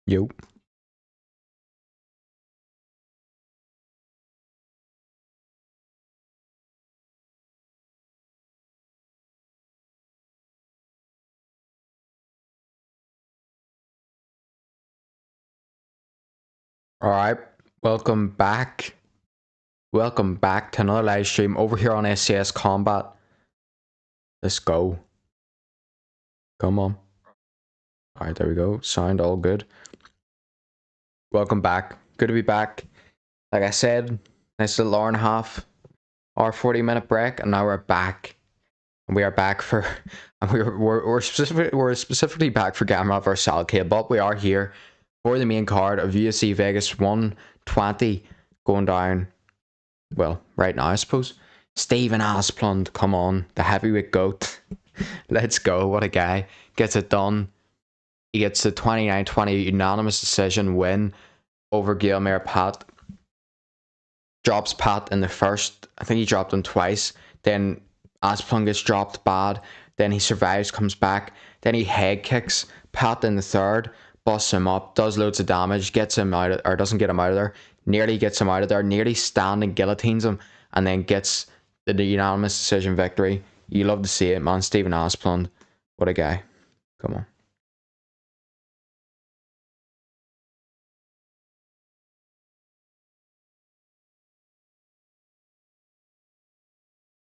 Yo. Alright, welcome back. Welcome back to another live stream over here on SCS Combat. Let's go. Come on. Alright, there we go. Sound all good. Welcome back. Good to be back. Like I said, nice little hour and a half, hour 40-minute break, and now we're back. And we are back for, and we're specifically back for Gamrot versus Salkilld, but we are here for the main card of UFC Vegas 120 going down. Well, right now I suppose. Steven Asplund, come on, the heavyweight goat. Let's go, what a guy. Gets it done. He gets the 29-20 unanimous decision win over Gamrot Pat. Drops Pat in the first. I think he dropped him twice. Then Asplund gets dropped bad. Then he survives, comes back. Then he head kicks Pat in the third. Busts him up, does loads of damage, gets him out of, or doesn't get him out of there. Nearly gets him out of there. Nearly standing guillotines him. And then gets the unanimous decision victory. You love to see it, man. Steven Asplund. What a guy. Come on.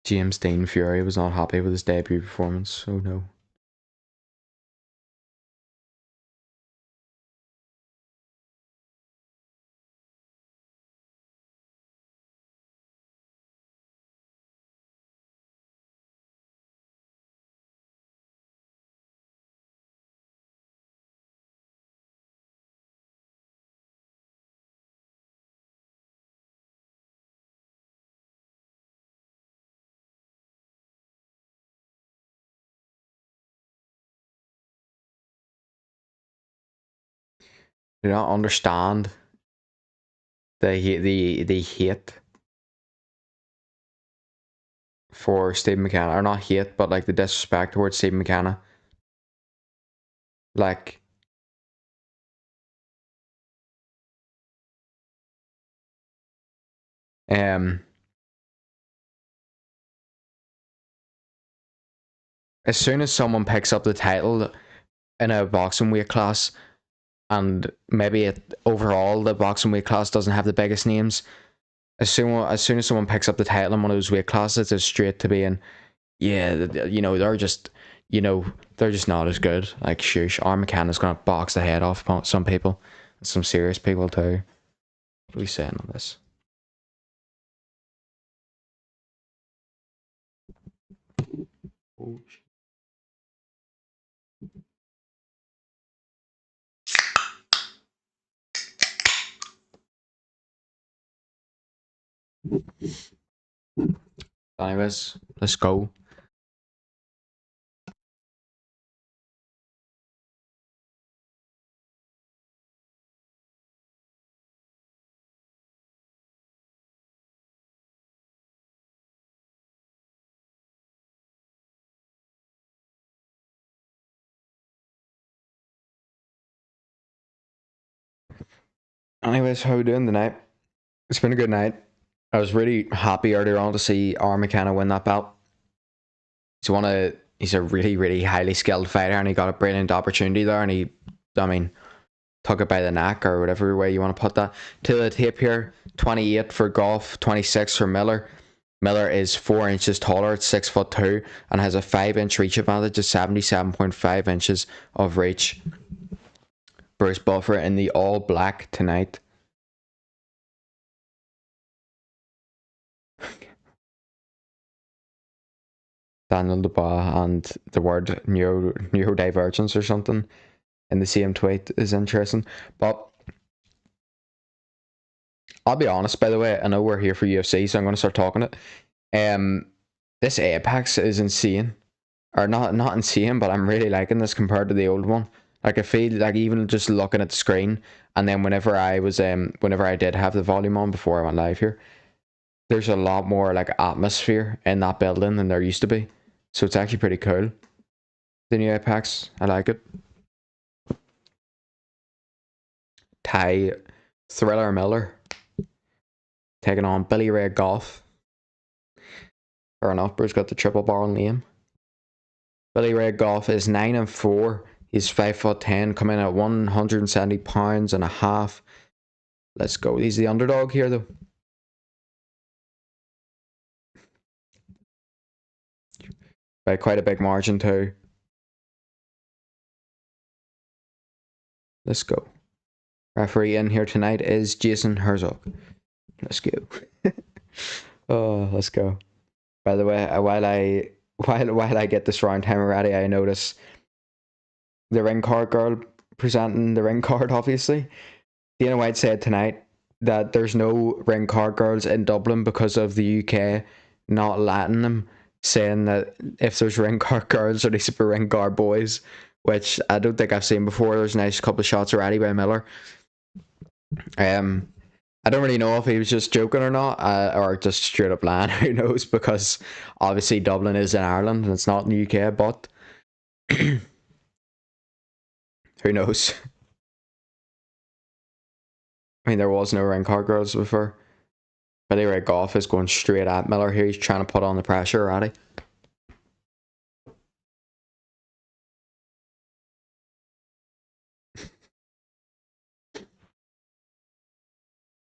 James Dean Fury was not happy with his debut performance, so no. Do not understand the hate for Steve McKenna, or not hate, but like the disrespect towards Steve McKenna. Like, as soon as someone picks up the title in a boxing weight class, and maybe overall the boxing weight class doesn't have the biggest names, as soon as someone picks up the title in one of those weight classes, it's straight to being, yeah, you know, they're just not as good. Like, shush, Arm McKenna's gonna box the head off some people, some serious people too. What are we saying on this? Oh, anyways, let's go. Anyways, how we doing tonight? It's been a good night. I was really happy earlier on to see Arm McKenna win that belt. He's a really, really highly skilled fighter, and he got a brilliant opportunity there, and he, I mean, took it by the neck, or whatever way you want to put that. To the tape here, 28 for Goff, 26 for Miller. Miller is 4 inches taller at 6'2", and has a 5-inch reach advantage of 77.5 inches of reach. Bruce Buffer in the all black tonight. Daniel Dubois and the word neurodivergence or something in the same tweet is interesting. But I'll be honest, by the way, I know we're here for UFC, so I'm going to start talking it. This Apex is insane. Or not insane, but I'm really liking this compared to the old one. Like, I feel like even just looking at the screen, and then whenever I did have the volume on before I went live here, there's a lot more like atmosphere in that building than there used to be. So it's actually pretty cool. The new Apex, I like it. Ty Thriller Miller taking on Billy Ray Golf. Fair enough, Bruce got the triple barrel name. Billy Ray Golf is 9-4. He's 5'10", coming in at 170 pounds and a half. Let's go. He's the underdog here, though. By quite a big margin, too. Let's go. Referee in here tonight is Jason Herzog. Let's go. Oh, let's go. By the way, while I get this round timer ready, I notice the ring card girl presenting the ring card, obviously. Dana White said tonight that there's no ring card girls in Dublin because of the UK not letting them, saying that if there's ring card girls, there needs to be ring card boys, which I don't think I've seen before. There's a nice couple of shots already by Miller. I don't really know if he was just joking or not, or just straight up lying. Who knows? Because obviously Dublin is in Ireland and it's not in the UK, but who knows? I mean, there was no ring card girls before. Billy Ray Golf is going straight at Miller here. He's trying to put on the pressure already.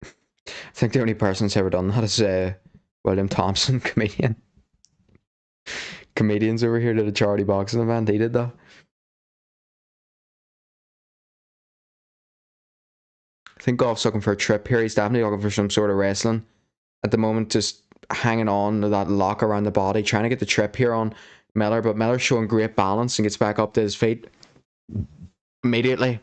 I think the only person that's ever done that is William Thompson, comedian. Comedians over here did a charity boxing event. He did that. I think Golf's looking for a trip here. He's definitely looking for some sort of wrestling at the moment, just hanging on to that lock around the body, trying to get the trip here on Miller, but Miller's showing great balance and gets back up to his feet immediately.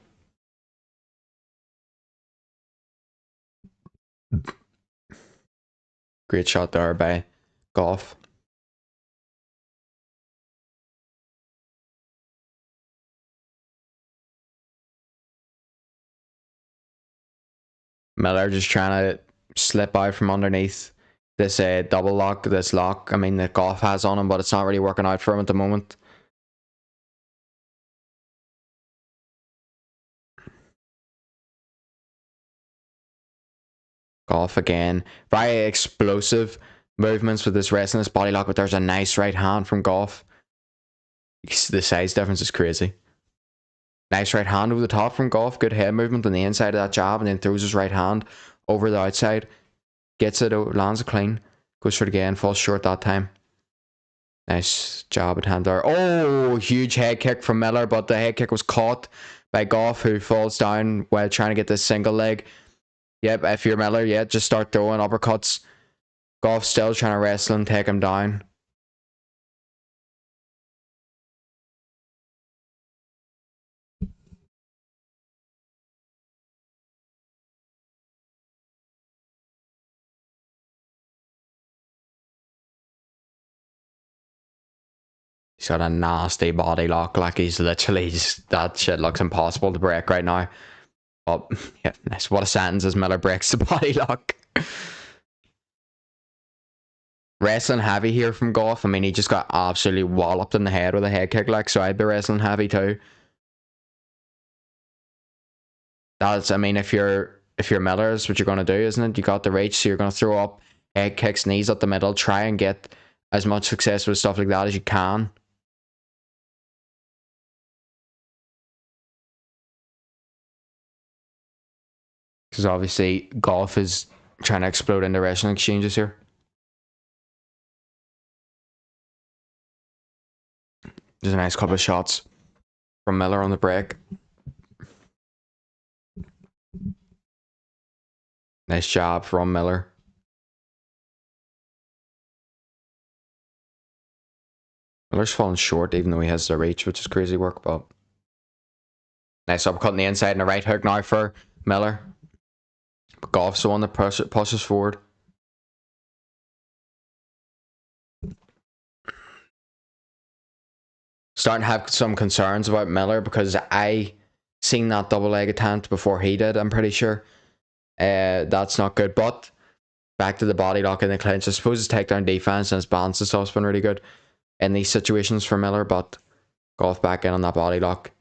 Great shot there by Golf. Miller just trying to slip out from underneath this double lock, this lock. I mean, that Golf has on him, but it's not really working out for him at the moment. Golf again. Very explosive movements with this wrestling, this body lock, but there's a nice right hand from Golf. The size difference is crazy. Nice right hand over the top from Golf. Good head movement on the inside of that jab, and then throws his right hand over the outside. Gets it, lands it clean. Goes for it again, falls short that time. Nice job at hand there. Oh, huge head kick from Miller, but the head kick was caught by Golf, who falls down while trying to get this single leg. Yep, if you're Miller, yeah, just start throwing uppercuts. Golf still trying to wrestle and take him down. He's got a nasty body lock, like he's literally just, that shit looks impossible to break right now. Oh, yeah, nice. What a sentence as Miller breaks the body lock. Wrestling heavy here from Golf. I mean, he just got absolutely walloped in the head with a head kick, like, so I'd be wrestling heavy too. That's, I mean, if you're Miller, that's what you're going to do, isn't it? You got the reach, so you're going to throw up head kicks, knees up the middle, try and get as much success with stuff like that as you can. Because obviously Golf is trying to explode into wrestling exchanges here. There's a nice couple of shots from Miller on the break. Nice job from Miller. Miller's falling short even though he has the reach, which is crazy work, but nice uppercut on the inside and a right hook now for Miller. But Golf's the one that pushes forward. Starting to have some concerns about Miller because I seen that double leg attempt before he did, I'm pretty sure. That's not good, but back to the body lock in the clinch. I suppose his takedown defense and his balance and stuff's been really good in these situations for Miller, but Golf back in on that body lock.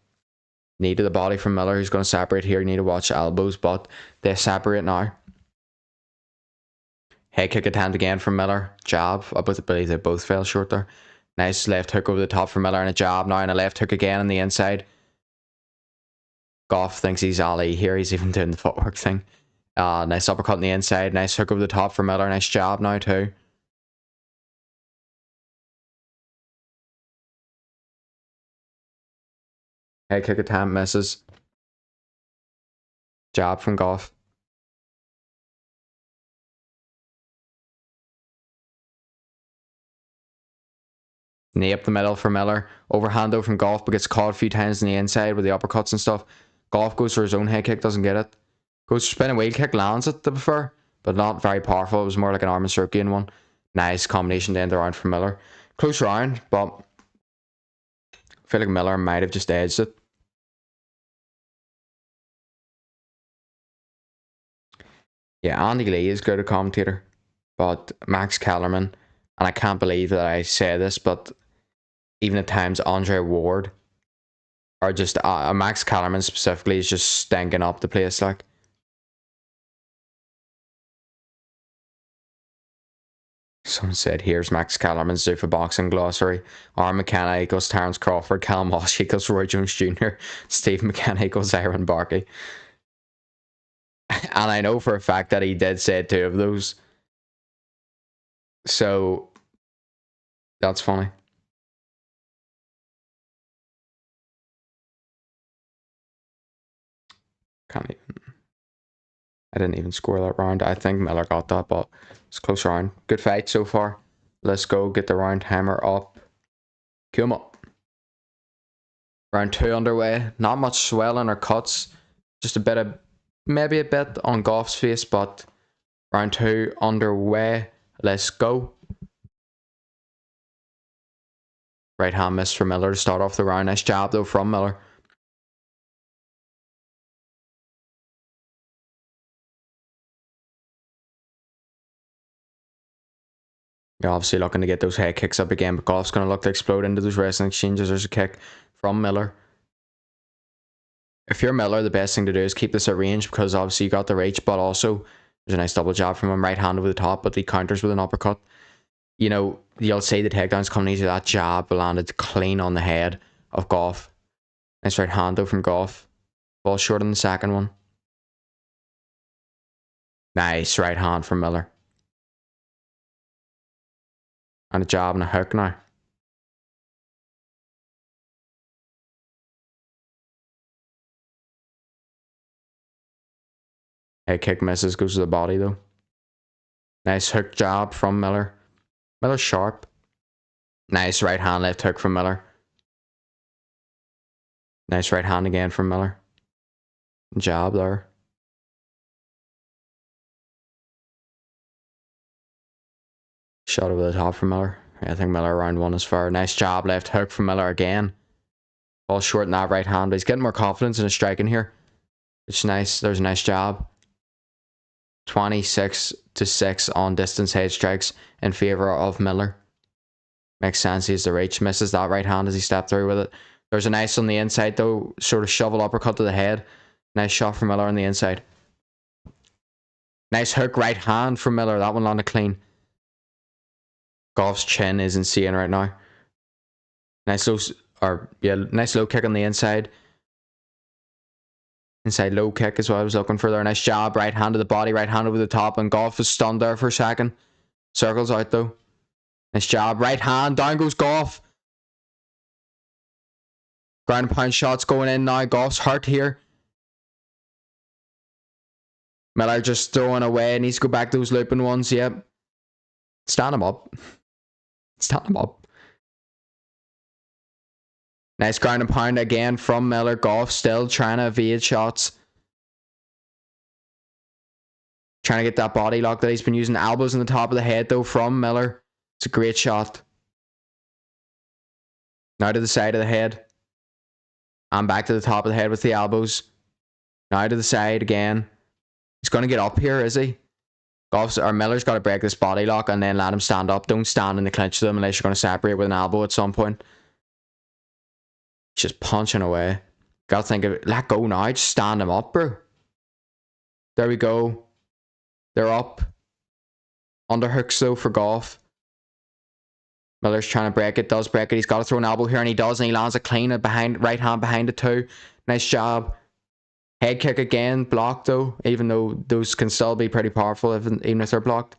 Knee to the body from Miller, who's going to separate here. You need to watch elbows, but they separate now. Head kick attempt again from Miller. Jab. I believe they both fell short there. Nice left hook over the top from Miller and a jab now and a left hook again on the inside. Goff thinks he's Ali here. He's even doing the footwork thing. Nice uppercut on the inside. Nice hook over the top from Miller. Nice jab now too. Head kick attempt misses. Jab from Goff. Knee up the middle for Miller. Overhand though from Goff, but gets caught a few times on the inside with the uppercuts and stuff. Goff goes for his own head kick, doesn't get it. Goes for spinning wheel kick, lands it to be fair, but not very powerful. It was more like an arm and circuit one. Nice combination to end the round for Miller. Close round, but I feel like Miller might have just edged it. Yeah, Andy Lee is good at commentator, but Max Kellerman, and I can't believe that I say this, but even at times Andre Ward are just Max Kellerman specifically is just stinking up the place. Like, someone said, here's Max Kellerman's Zuffa boxing glossary. Aaron McKenna equals Terence Crawford. Callum Walsh equals Roy Jones Jr. Steve McKenna equals Aaron Barkey. And I know for a fact that he did say 2 of those. So that's funny. I didn't even score that round. I think Miller got that, but it's a close round. Good fight so far. Let's go get the round timer up. Come up. Round 2 underway. Not much swelling or cuts. Just a bit of, maybe a bit on Goff's face, but round 2 underway. Let's go. Right hand miss for Miller to start off the round. Nice jab though from Miller. You're obviously looking to get those head kicks up again, but Goff's going to look to explode into those wrestling exchanges. There's a kick from Miller. If you're Miller, the best thing to do is keep this at range, because obviously you got the reach, but also there's a nice double jab from him, right hand over the top, but he counters with an uppercut. You know, you'll see the takedowns coming easy. That jab landed clean on the head of Goff. Nice right hand though from Goff. Ball short on the second one. Nice right hand from Miller. And a jab and a hook now. Head kick misses, goes to the body though. Nice hook jab from Miller. Miller's sharp. Nice right hand left hook from Miller. Nice right hand again from Miller. Jab there. Shot over the top from Miller. I think Miller round 1 is fair. Nice jab left hook from Miller again. Ball short in that right hand, but he's getting more confidence in his striking here. It's nice. There's a nice jab. 26-6 on distance head strikes in favour of Miller. Makes sense. He has the reach. Misses that right hand as he stepped through with it. There's a nice on the inside though. Sort of shovel uppercut to the head. Nice shot from Miller on the inside. Nice hook right hand from Miller. That one landed clean. Goff's chin is insane right now. Nice low kick on the inside. Inside low kick is what I was looking for there. Nice jab, right hand to the body, right hand over the top, and Goff is stunned there for a second. Circles out though. Nice jab, right hand, down goes Goff. Ground and pound shots going in now. Goff's hurt here. Miller just throwing away. Needs to go back to those looping ones. Yep. Stand him up. Stand him up. Nice ground and pound again from Miller. Goff still trying to evade shots. Trying to get that body lock that he's been using. Elbows on the top of the head though from Miller. It's a great shot. Now to the side of the head. And back to the top of the head with the elbows. Now to the side again. He's going to get up here, is he? Miller's got to break this body lock and then let him stand up. Don't stand in the clinch to them unless you're going to separate with an elbow at some point. Just punching away. Gotta think of it. Let go now. Just stand him up, bro. There we go. They're up. Underhooks though for Goff. Miller's trying to break it. Does break it. He's got to throw an elbow here, and he does, and he lands it clean behind, right hand behind it too. Nice job. Head kick again. Blocked though, even though those can still be pretty powerful even if they're blocked.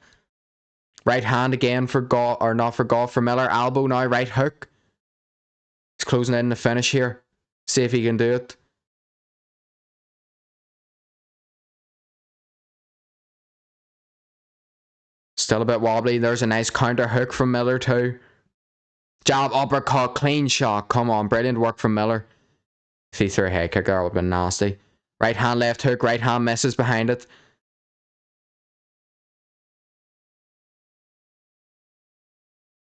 Right hand again for Goff, or not for Goff, for Miller. Elbow now. Right hook. He's closing in the finish here. See if he can do it. Still a bit wobbly. There's a nice counter hook from Miller too. Jab, uppercut, clean shot. Come on, brilliant work from Miller. If he threw a head kick, that would have been nasty. Right hand, left hook. Right hand misses behind it.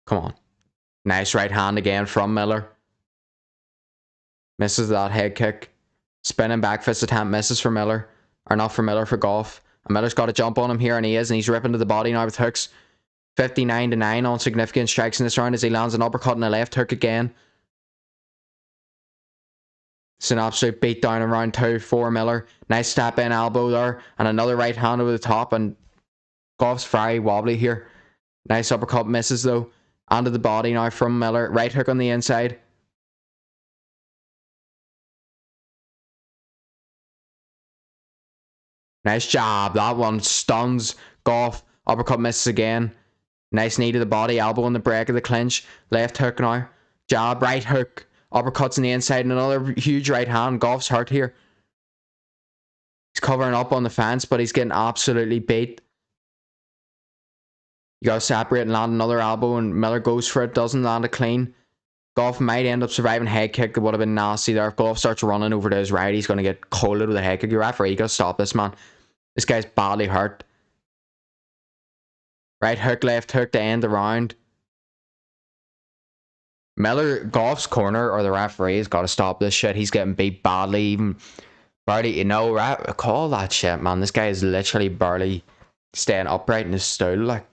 Come on. Nice right hand again from Miller. Misses that head kick. Spinning back fist attempt misses for Miller. Or not for Miller, for Goff. And Miller's got to jump on him here, and he is, and he's ripping to the body now with hooks. 59-9 on significant strikes in this round as he lands an uppercut and a left hook again. It's an absolute beat down in round 2 for Miller. Nice step in elbow there, and another right hand over the top, and Goff's very wobbly here. Nice uppercut misses though. Onto the body now from Miller. Right hook on the inside. Nice job. That one stuns Goff. Uppercut misses again. Nice knee to the body. Elbow on the break of the clinch. Left hook now. Jab. Right hook. Uppercuts on the inside. And another huge right hand. Goff's hurt here. He's covering up on the fence, but he's getting absolutely beat. You gotta separate and land another elbow, and Miller goes for it. Doesn't land it clean. Goff might end up surviving head kick. That would have been nasty there. If Goff starts running over to his right, he's going to get collared with a head kick. Your referee, you got to stop this, man. This guy's badly hurt. Right hook, left hook to end the round. Miller, Goff's corner, or the referee, has got to stop this shit. He's getting beat badly. Even barely, you know, call that shit, man. This guy is literally barely staying upright in his stool, like.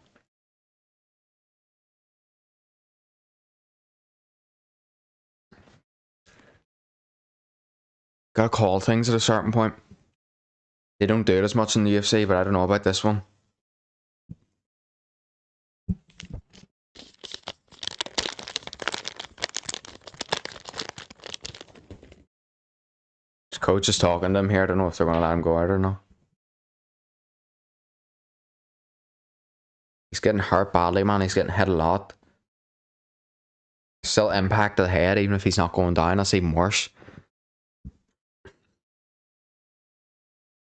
Gotta call things at a certain point. They don't do it as much in the UFC, but I don't know about this one. His coach is talking to him here. I don't know if they're going to let him go out or not. He's getting hurt badly, man. He's getting hit a lot. Still impact to the head, even if he's not going down. That's even worse.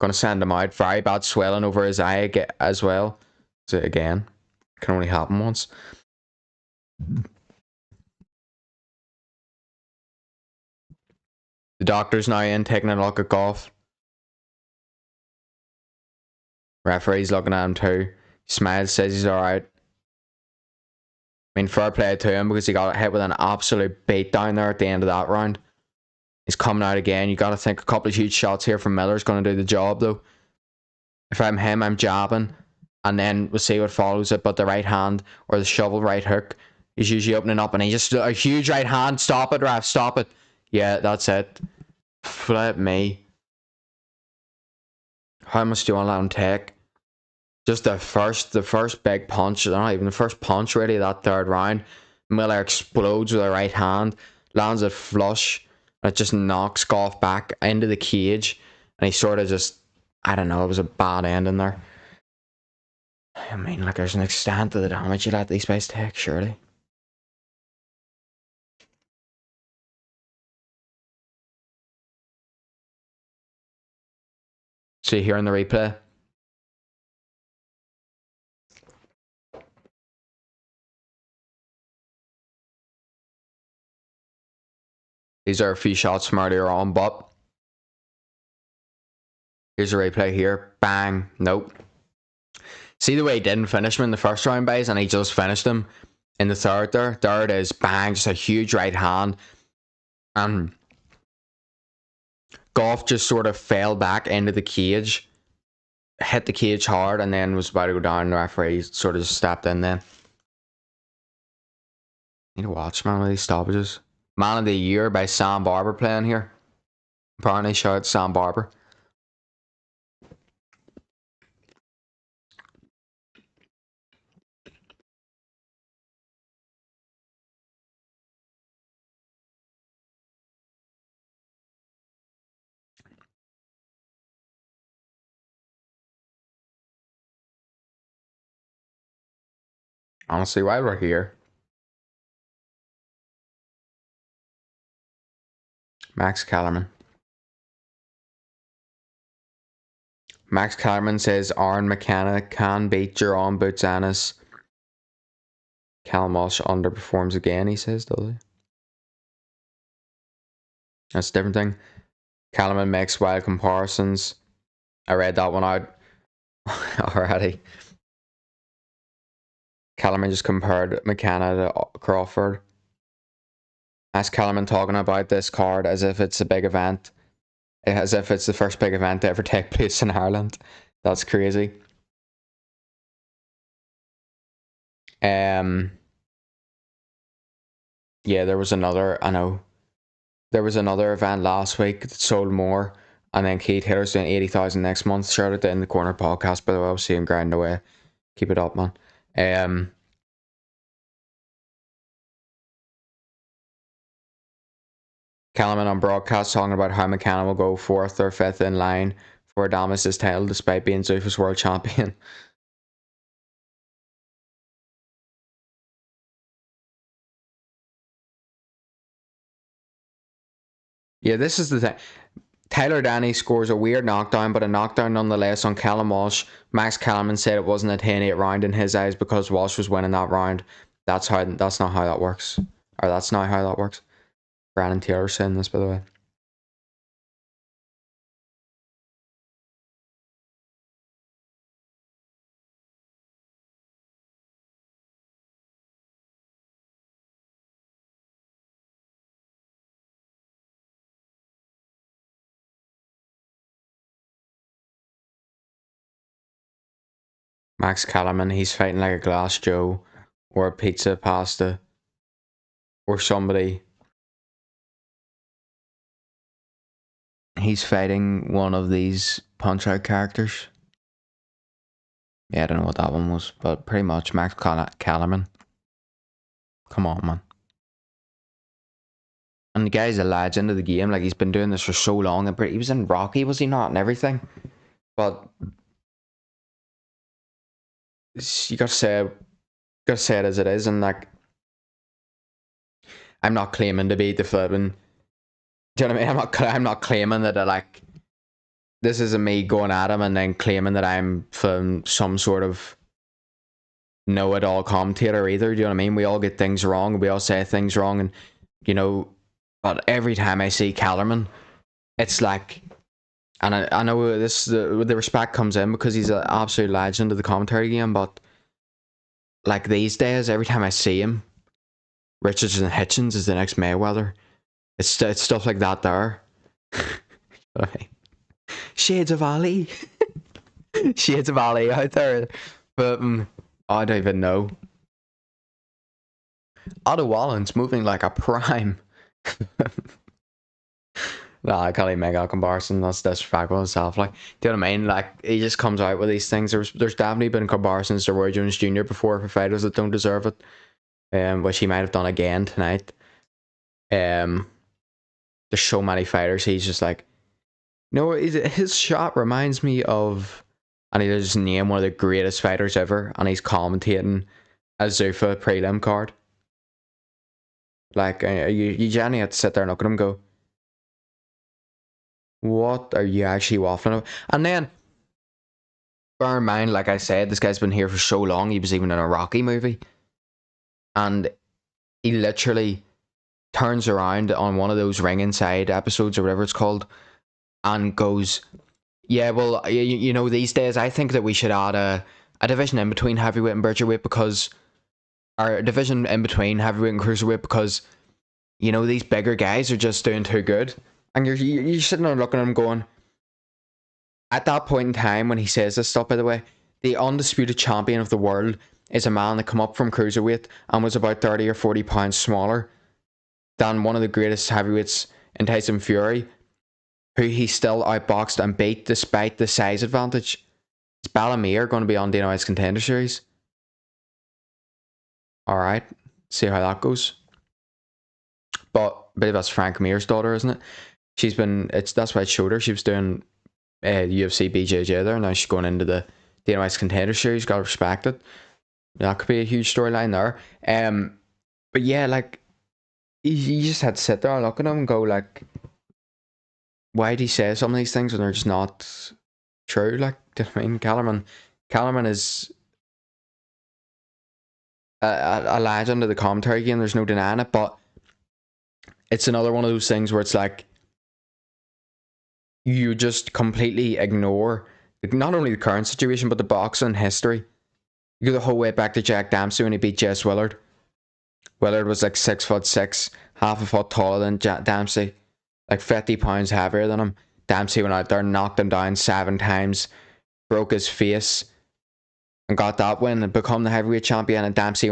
Gonna send him out. Very bad swelling over his eye as well. So again, can only happen once. The doctor's now in, taking a look at Goff. Referee's looking at him too. He smiles, says he's alright. I mean, fair play to him because he got hit with an absolute beat down there at the end of that round. He's coming out again. You got to think a couple of huge shots here from Miller's going to do the job though. If I'm him, I'm jabbing, and then we'll see what follows it. But the right hand or the shovel right hook is usually opening up, and he just a huge right hand. Stop it, ref! Stop it! Yeah, that's it. Flip me. How much do you want to let him take? Just the first big punch. Not even the first punch really. That third round, Miller explodes with a right hand, lands it flush. It just knocks Goff back into the cage, and he sort of just, I don't know, it was a bad ending there. I mean, like, there's an extent to the damage you let these guys take, surely. See here in the replay. These are a few shots from earlier on, but here's a replay here. Bang. Nope. See the way he didn't finish him in the first round, guys, and he just finished him in the third there. There it is. Bang. Just a huge right hand. And Goff just sort of fell back into the cage, hit the cage hard, and then was about to go down. The referee sort of just stepped in then. Need to watch, man, with these stoppages. Man of the Year by Sam Barber playing here. Apparently, shout out Sam Barber. Honestly, while we're here, Max Kellerman. Max Kellerman says Aaron McKenna can beat Jerome Boutsanis. Callum Walsh underperforms again, he says, does he? That's a different thing. Kellerman makes wild comparisons. I read that one out already. Kellerman just compared McKenna to Crawford. As Kellerman talking about this card as if it's a big event. As if it's the first big event to ever take place in Ireland. That's crazy. Yeah, there was another, I know. There was another event last week that sold more. And then Keith Taylor's doing 80,000 next month. Shout out to In the Corner podcast, by the way. I'll see him grinding away. Keep it up, man. Kellerman on broadcast talking about how McKenna will go 4th or 5th in line for Adamas's title despite being Zuffa's world champion. Yeah, this is the thing. Tyler Danny scores a weird knockdown, but a knockdown nonetheless on Callum Walsh. Max Kellerman said it wasn't a 10-8 round in his eyes because Walsh was winning that round. That's not how that works. Or that's not how that works. Brandon Taylor saying this, by the way. Max Kellerman, he's fighting like a Glass Joe or a Pizza Pasta or somebody. He's fighting one of these Punch-Out characters. Yeah, I don't know what that one was, but pretty much Max Kellerman. Come on, man. And the guy's a legend of the game. Like, he's been doing this for so long. And he was in Rocky, was he not? And everything. But you gotta say it as it is. And like, I'm not claiming to be the flipping. Do you know what I mean? I'm not claiming that this isn't me going at him and then claiming that I'm from some sort of know-it-all commentator either. Do you know what I mean? We all get things wrong. We all say things wrong, and you know. But every time I see Kellerman, it's like, and I know the respect comes in because he's an absolute legend of the commentary game. But like these days, every time I see him, Richardson Hitchens is the next Mayweather. It's stuff like that there. Shades of Ali. Shades of Ali out there. But I don't even know. Otto Wallen's moving like a prime. No, I can't even make that comparison. That's disrespectful itself. Like, do you know what I mean? Like, he just comes out with these things. There's definitely been comparisons to Roy Jones Jr. before for fighters that don't deserve it. Which he might have done again tonight. There's so many fighters. He's just like, no, his shot reminds me of, and he just name one of the greatest fighters ever, and he's commentating a Zuffa prelim card. Like, you generally have to sit there and look at him and go, what are you actually waffling about? And then, bear in mind, like I said, this guy's been here for so long, he was even in a Rocky movie. And he literally turns around on one of those Ring Inside episodes or whatever it's called and goes, yeah, well, you know, these days I think that we should add a division in between heavyweight and Bridgerweight because, our division in between heavyweight and cruiserweight because, you know, these bigger guys are just doing too good. And you're sitting there looking at him going, at that point in time when he says this stuff, by the way, the undisputed champion of the world is a man that come up from cruiserweight and was about 30 or 40 pounds smaller than one of the greatest heavyweights in Tyson Fury, who he still outboxed and beat despite the size advantage. Is Balamir going to be on Dana White's Contender Series? Alright, see how that goes. But I believe that's Frank Mir's daughter, isn't it? She's been, that's why it showed her. She was doing UFC BJJ there. Now she's going into the Dana White's Contender Series. Got to respect it. That could be a huge storyline there. But yeah, like, you just had to sit there and look at him and go, like, why do you say some of these things when they're just not true? Like, do you know what I mean? Kellerman is a legend of the commentary game. There's no denying it, but it's another one of those things where it's like, you just completely ignore not only the current situation, but the boxing history. You go the whole way back to Jack Dempsey when he beat Jess Willard. Willard was like 6'6", half a foot taller than Dempsey, like 50 pounds heavier than him. Dempsey went out there, knocked him down 7 times, broke his face, and got that win and become the heavyweight champion. And Dempsey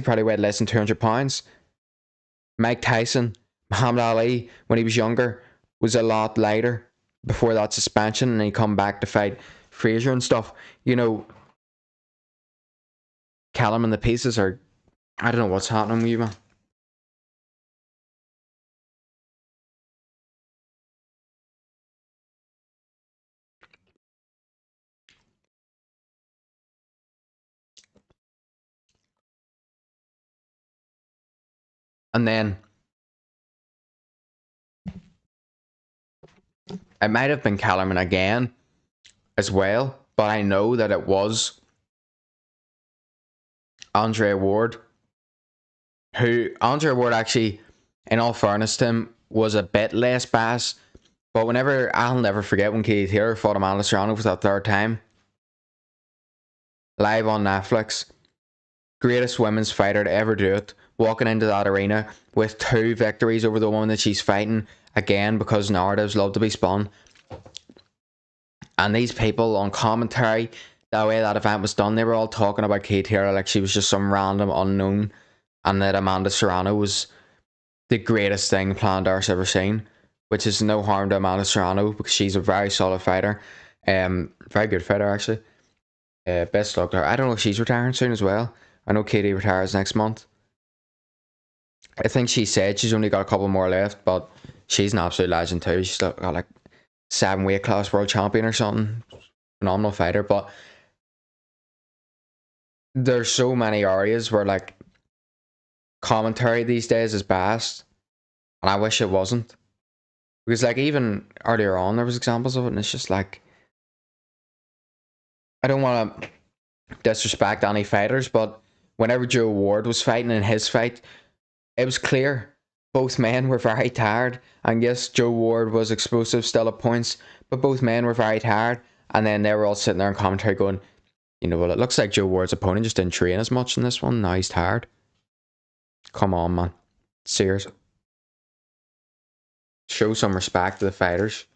probably weighed less than 200 pounds. Mike Tyson, Muhammad Ali, when he was younger, was a lot lighter before that suspension, and he come back to fight Frazier and stuff. You know, Callum and the pieces are, I don't know what's happening with you, man. And then it might have been Kellerman again as well, but I know that it was Andre Ward, who Andre Ward actually, in all fairness to him, was a bit less bass. But whenever, I'll never forget when Katie Taylor fought Amanda Serrano for that 3rd time, live on Netflix. Greatest women's fighter to ever do it, walking into that arena with 2 victories over the one that she's fighting, again, because narratives love to be spun. And these people on commentary, the way that event was done, they were all talking about Kate Taylor like she was just some random unknown, and that Amanda Serrano was the greatest thing Planet Earth's ever seen, which is no harm to Amanda Serrano because she's a very solid fighter, very good fighter actually. Best luck to her. I don't know if she's retiring soon as well. I know Katie retires next month. I think she said she's only got a couple more left, but she's an absolute legend too. She's got like 7 weight class world champion or something. Phenomenal fighter, but there's so many areas where like commentary these days is best, and I wish it wasn't. Because like even earlier on there was examples of it, and it's just like, I don't want to disrespect any fighters, but whenever Joe Ward was fighting in his fight, it was clear both men were very tired. And yes, Joe Ward was explosive still at points, but both men were very tired. And then they were all sitting there in commentary going, you know, well, it looks like Joe Ward's opponent just didn't train as much in this one. Now he's tired. Come on, man. Serious. Show some respect to the fighters.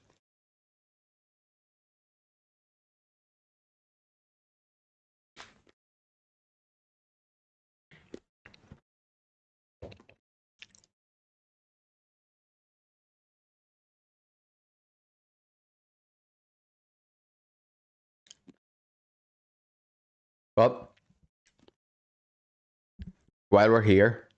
But while we're here,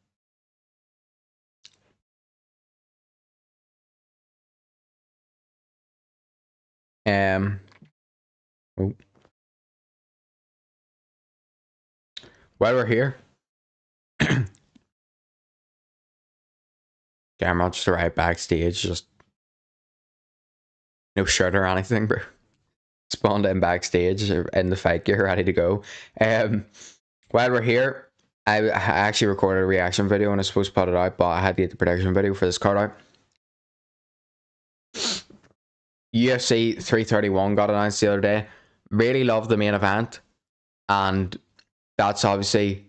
oh, while we're here, Gamrot just arrived backstage, just no shirt or anything, bro. Spawned in backstage in the fight gear, ready to go. While we're here, I actually recorded a reaction video and I was supposed to put it out, but I had to get the production video for this card out. UFC 331 got announced the other day. Really loved the main event, and that's obviously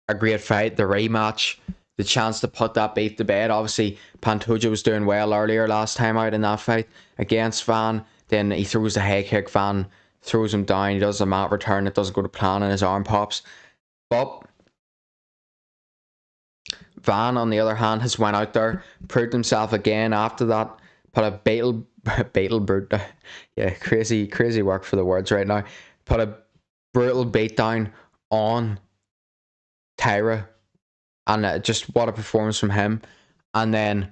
a great fight. The rematch, the chance to put that beef to bed. Obviously, Pantoja was doing well earlier last time out in that fight against Van. Then he throws the head kick, Van throws him down. He does a mat return. It doesn't go to plan, and his arm pops. But Van, on the other hand, has went out there, proved himself again after that put a Beetle brute, yeah, crazy work for the words right now. Put a brutal beat down on Tyra, and just what a performance from him. And then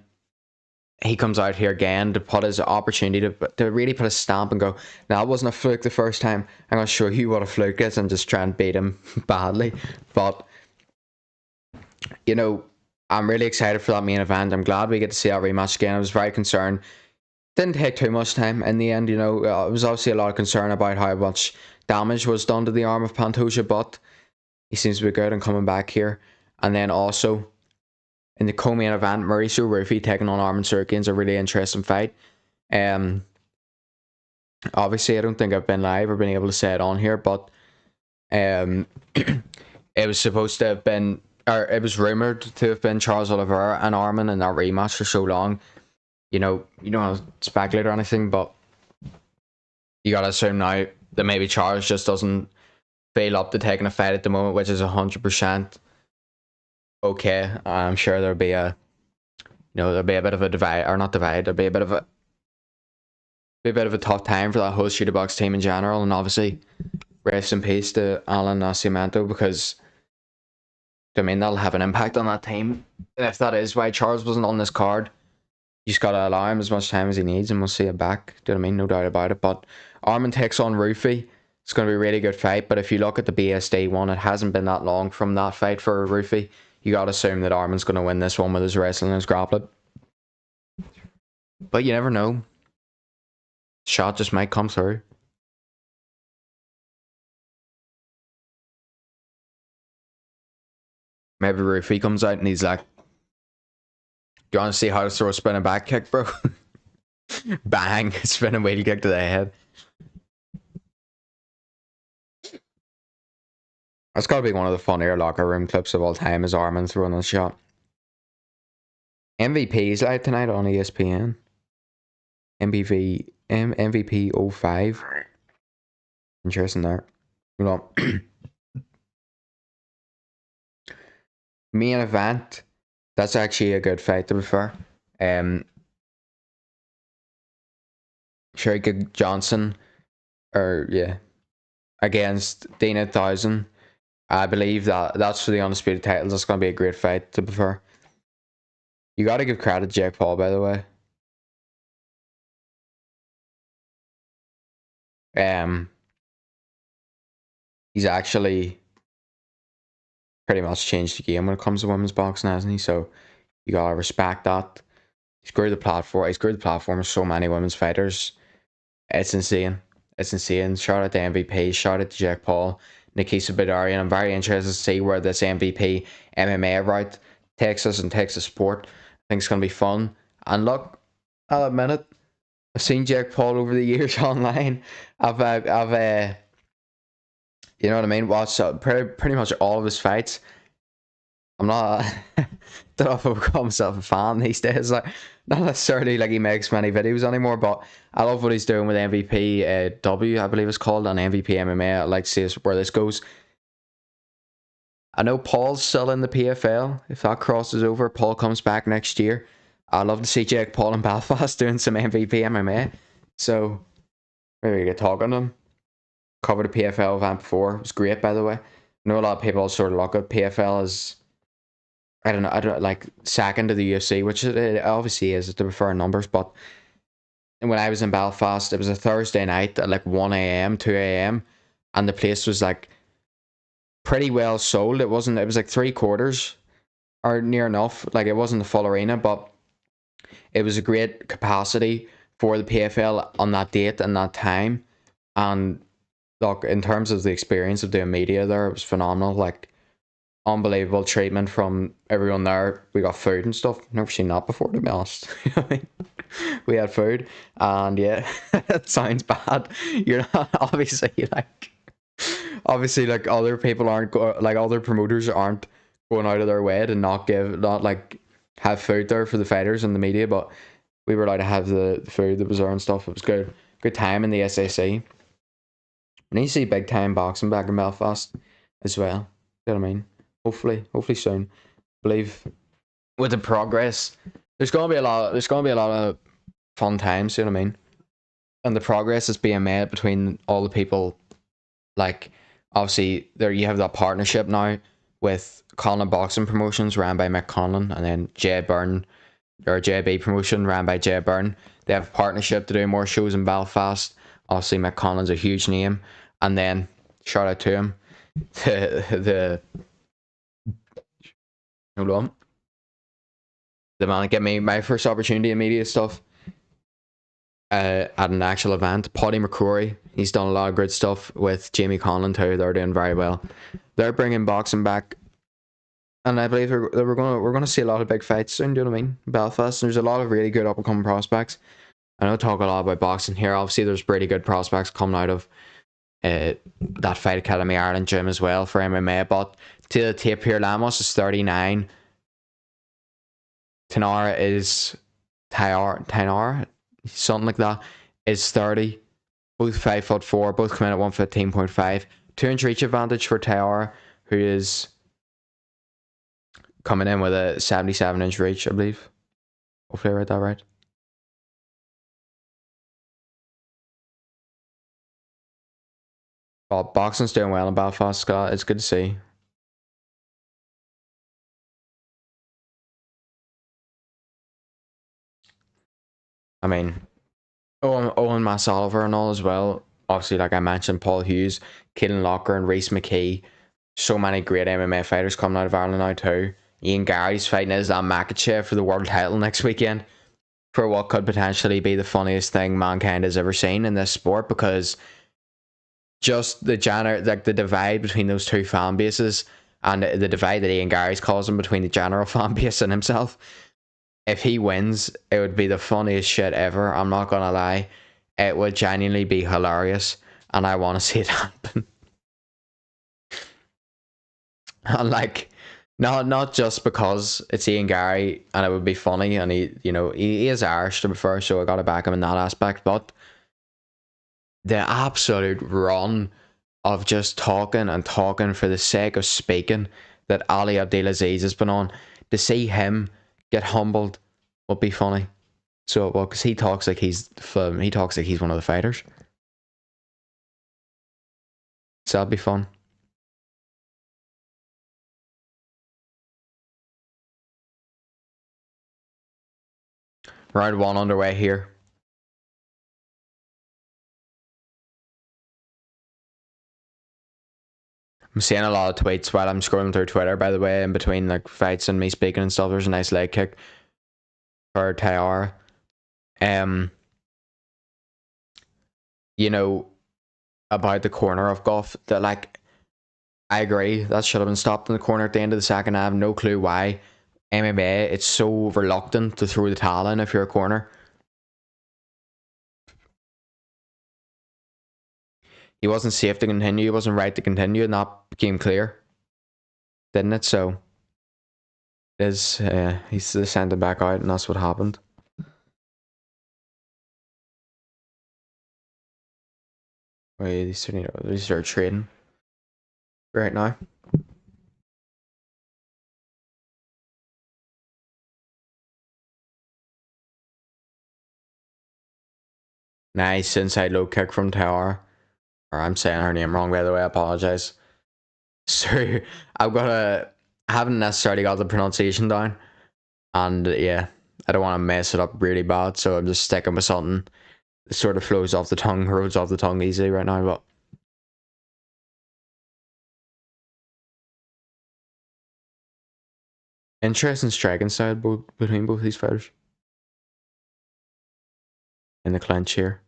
he comes out here again to put his opportunity to really put a stamp and go, now that wasn't a fluke the first time. I'm going to show you what a fluke is and just try and beat him badly. But, you know, I'm really excited for that main event. I'm glad we get to see that rematch again. I was very concerned. Didn't take too much time in the end, you know. It was obviously a lot of concern about how much damage was done to the arm of Pantoja, but he seems to be good and coming back here. And then also, in the co-main event, Mauricio Rufy taking on Arman Tsarukyan's a really interesting fight. Obviously, I don't think I've been live or been able to say it on here, but it was supposed to have been, or it was rumored to have been Charles Oliveira and Arman in that rematch for so long. You know, you don't want to speculate or anything, but you gotta assume now that maybe Charles just doesn't feel up to taking a fight at the moment, which is 100% okay. I'm sure there'll be a, there'll be a bit of a divide, or not divide. There'll be a bit of a tough time for that whole shooter box team in general, and obviously, rest in peace to Alan Nascimento, because I mean that'll have an impact on that team. And if that is why Charles wasn't on this card, you just gotta allow him as much time as he needs, and we'll see it back. Do you know what I mean? No doubt about it. But Arman takes on Rufy. It's going to be a really good fight. But if you look at the BSD one, it hasn't been that long from that fight for Rufy. You gotta assume that Arman's going to win this one with his wrestling and his grappling. But you never know. Shot just might come through. Maybe Rufy comes out and he's like, "Do you want to see how to throw a spinning back kick, bro?" Bang! Spinning wheel kick to the head. That's got to be one of the funnier locker room clips of all time, is Arman throwing a shot. MVP's live tonight on ESPN. MVP 05. Interesting there. Well, main event. That's actually a good fight, to be fair. Sherry Johnson, against Dana 1000. I believe that's for the undisputed titles. That's going to be a great fight, to be fair. You got to give credit to Jake Paul, by the way. He's actually pretty much changed the game when it comes to women's boxing, hasn't he? So you gotta respect that. He's grew the platform. He's grew the platform of so many women's fighters. It's insane. It's insane. Shout out to MVP. Shout out to Jake Paul, Nikisa Badarian. I'm very interested to see where this MVP MMA route takes us and takes the sport. I think it's gonna be fun. And look, I'll admit it. I've seen Jake Paul over the years online. I've you know what I mean? Watched pretty much all of his fights. I'm not, don't know if I would call myself a fan these days. Like, not necessarily like he makes many videos anymore, but I love what he's doing with MVP W, I believe it's called, and MVP MMA. I'd like to see where this goes. I know Paul's still in the PFL. If that crosses over, Paul comes back next year. I'd love to see Jake Paul in Belfast doing some MVP MMA. So maybe we get talking to him. Covered a PFL event before. It was great, by the way. I know a lot of people sort of look at PFL as, I don't know, like second to the UFC, which it obviously is to prefer numbers. But when I was in Belfast, it was a Thursday night at like 1 a.m., 2 a.m., and the place was like pretty well sold. It was like 3/4 or near enough. Like, it wasn't the full arena, but it was a great capacity for the PFL on that date and that time. And look, in terms of the experience of doing media there, it was phenomenal. Like, unbelievable treatment from everyone there. We got food and stuff. Never seen that before, to be honest. We had food, and yeah, it sounds bad. You're not obviously like other people aren't like other promoters aren't going out of their way to not like have food there for the fighters and the media, but we were allowed to have the food that was there and stuff. It was good time in the SAC. I need to see big time boxing back in Belfast as well. You know what I mean? Hopefully soon. I believe with the progress, there's gonna be a lot of fun times, you know what I mean? And the progress is being made between all the people. Like, obviously, there you have that partnership now with Conlon Boxing Promotions ran by Mick Conlon, and then Jay Byrne, or JB Promotion ran by Jay Byrne. They have a partnership to do more shows in Belfast. Obviously, Mick Conlon's a huge name, and then shout out to him, the hold on, the man that gave me my first opportunity in media stuff. At an actual event, Paddy McCrory, he's done a lot of good stuff with Jamie Conlon too. They're doing very well. They're bringing boxing back, and I believe we're gonna see a lot of big fights soon. Do you know what I mean? Belfast. There's a lot of really good up and coming prospects. I know talk a lot about boxing here. Obviously, there's pretty good prospects coming out of that Fight Academy Ireland gym as well for MMA. But to the tape here, Lamos is 39. Tanara is Tanara, something like that, is 30. Both 5'4", both come in at 115.5. 2-inch reach advantage for Tayara, who is coming in with a 77-inch reach, I believe. Hopefully I read that right. But boxing's doing well in Belfast, Scott. It's good to see. I mean, Owen Mass Oliver and all as well. Obviously, like I mentioned, Paul Hughes, Keelan Locker, and Reece McKee. So many great MMA fighters coming out of Ireland now too. Ian Gary's fighting Islam Makhachev for the world title next weekend, for what could potentially be the funniest thing mankind has ever seen in this sport, because just the divide between those two fan bases, and the divide that Ian Gary's causing between the general fan base and himself. If he wins, it would be the funniest shit ever. I'm not gonna lie, it would genuinely be hilarious, and I want to see it happen. And like, not just because it's Ian Gary and it would be funny, and he is Irish to be fair, so I gotta back him in that aspect, but the absolute run of just talking and talking for the sake of speaking that Ali Abdelaziz has been on, to see him get humbled would be funny. So, well, because he talks like he's one of the fighters, so that'd be fun. Round one underway here. I'm seeing a lot of tweets while I'm scrolling through Twitter, by the way, in between like fights and me speaking and stuff. There's a nice leg kick for Tayar. Um, you know, about the corner of Goff, that like, I agree, that should have been stopped in the corner at the end of the second. I have no clue why. MMA, it's so reluctant to throw the towel in if you're a corner. He wasn't safe to continue, he wasn't right to continue, and that became clear, didn't it? So he's sent him back out, and that's what happened. Wait, they start trading right now. Nice inside low kick from Tower. Or I'm saying her name wrong, by the way. I apologize. So I haven't necessarily got the pronunciation down, and yeah, I don't want to mess it up really bad, so I'm just sticking with something that sort of flows off the tongue, rolls off the tongue easily right now. But interesting striking style between both these fighters in the clinch here.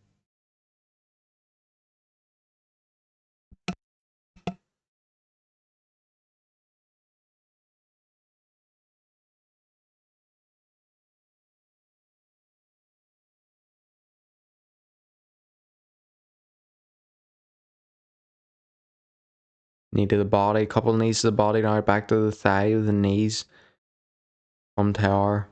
Knee to the body, couple of knees to the body now, back to the thigh with the knees from Tower.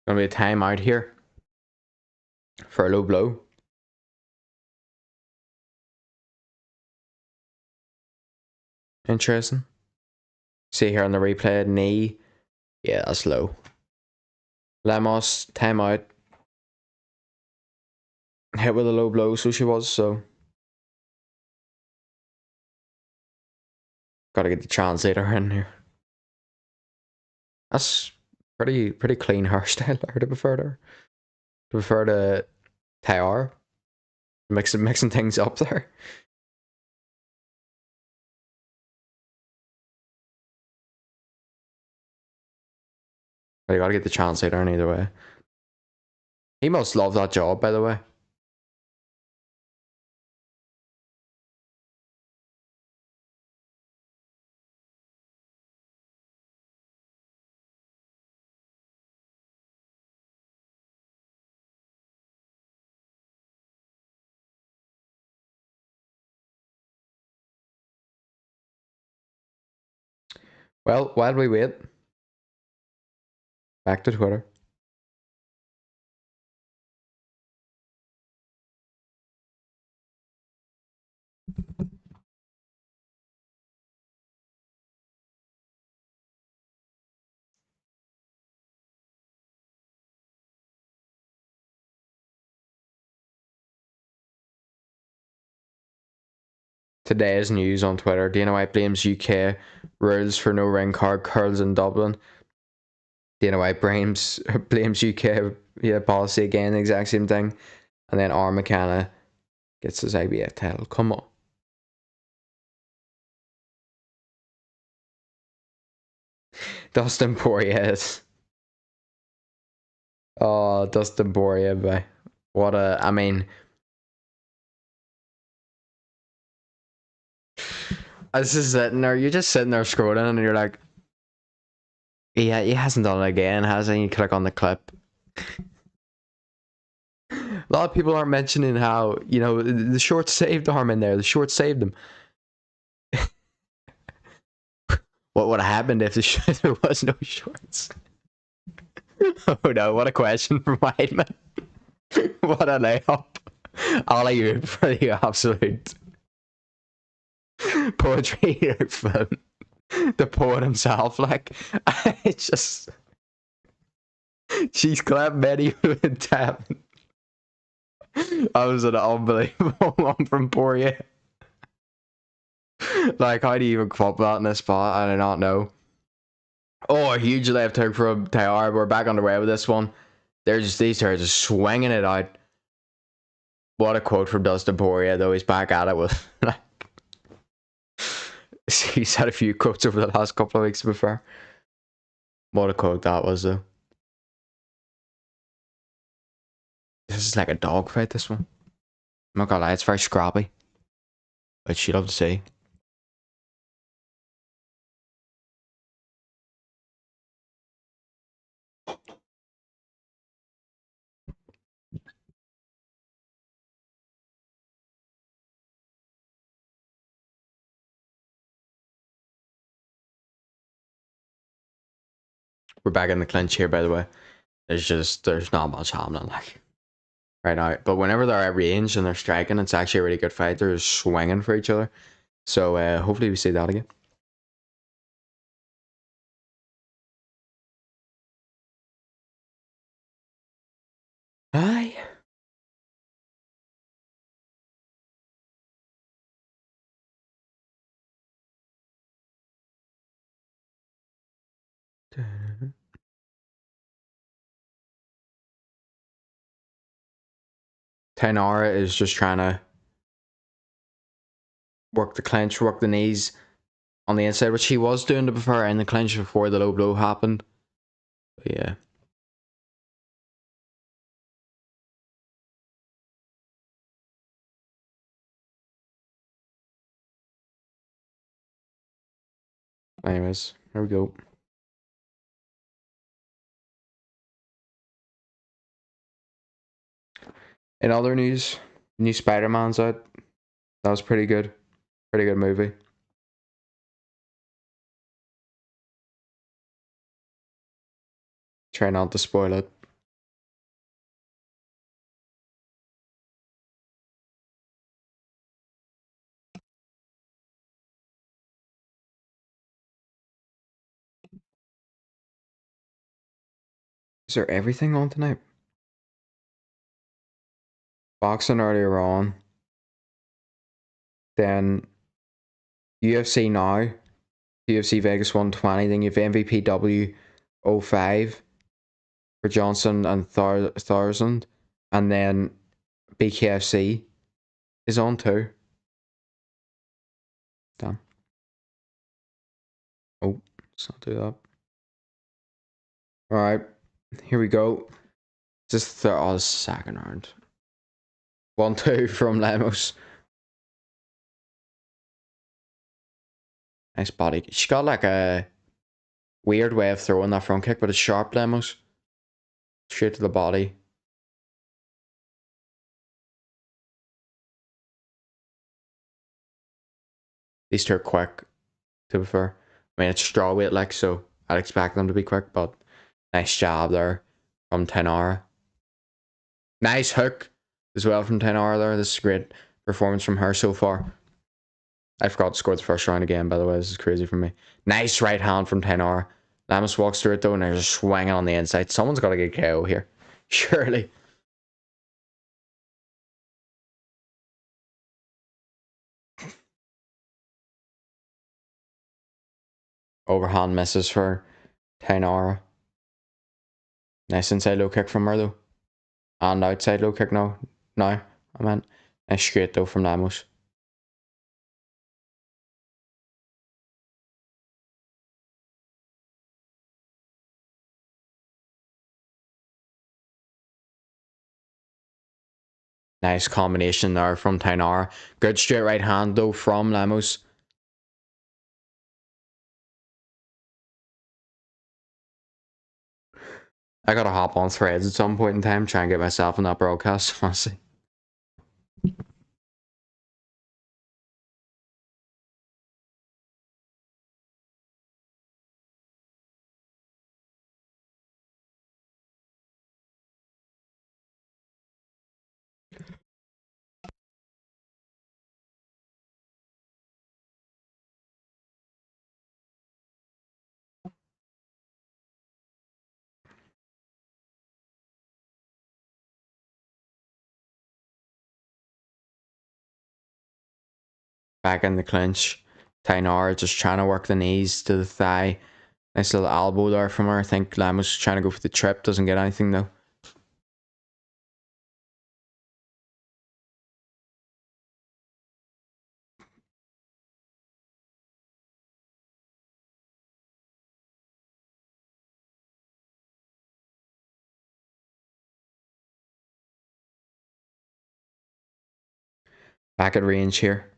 Gonna be a timeout here for a low blow. Interesting. See here on the replay, knee. Yeah, that's low. Lemos, timeout. Hit with a low blow, so she was, so. Gotta get the translator in here. That's pretty clean hairstyle there, to be fair there. To be fair to Tyar. Mixing things up there. But you gotta get the translator in either way. He must love that job, by the way. Well, while we wait, back to Twitter. Today's news on Twitter. Dana White blames UK rules for no ring card curls in Dublin. Dana White blames UK policy again, the exact same thing. And then R. McKenna gets his IBF title. Come on. Dustin Poirier is. Oh, Dustin Poirier, boy. What a. I mean. This is sitting there. You're just sitting there scrolling and you're like, yeah, he hasn't done it again, has he? You click on the clip. A lot of people aren't mentioning how, you know, the shorts saved arm in there. The shorts saved him. What would have happened if there was no shorts? Oh no, what a question from Weidman. What a layup. Alley-oop for the absolute poetry from the poet himself. Like, it's just. She's clapped Betty with tap. That was an unbelievable one from Poirier. Like, how do you even come up with that in this spot? I do not know. Oh, a huge left hook from Tyar. We're back on the way with this one. They're just, these two are just swinging it out. What a quote from Dustin Poirier, though. He's back at it with, like, he's had a few quotes over the last couple of weeks, to be fair. What a quote that was, though. This is like a dog fight, this one. I'm not gonna lie, it's very scrappy. Which you love to see. We're back in the clinch here, by the way. There's not much happening, like, right now. But whenever they're at range and they're striking, it's actually a really good fight. They're just swinging for each other. So hopefully we see that again. Aye. Tainara is just trying to work the clinch, work the knees on the inside, which he was doing to before in the clinch before the low blow happened. But yeah. Anyways, here we go. In other news, new Spider-Man's out. That was pretty good. Pretty good movie. Try not to spoil it. Is there everything on tonight? Boxing earlier on. Then UFC now. UFC Vegas 120. Then you have MVPW 05 for Johnson and Thousand. And then BKFC is on too. Damn. Oh, let's not do that. Alright, here we go. Just the second round. 1-2 from Lemos. Nice body. She got like a weird way of throwing that front kick, but it's sharp, Lemos. Straight to the body. These two are quick, to be fair. I mean, it's strawweight, like, so I'd expect them to be quick, but nice job there from Tenara. Nice hook as well from Tenara there. This is a great performance from her so far. I forgot to score the first round again, by the way. This is crazy for me. Nice right hand from Tenara. Lamas walks through it though, and they're just swinging on the inside. Someone's got to get KO here. Surely. Overhand misses for Tenara. Nice inside low kick from her though. And outside low kick now. Now, I meant. Nice straight though from Lamos. Nice combination there from Tainara. Good straight right hand though from Lemos. I gotta hop on Threads at some point in time, try and get myself in that broadcast, honestly. Back in the clinch. Tainara just trying to work the knees to the thigh. Nice little elbow there from her. I think Lemos trying to go for the trip, doesn't get anything though. Back at range here.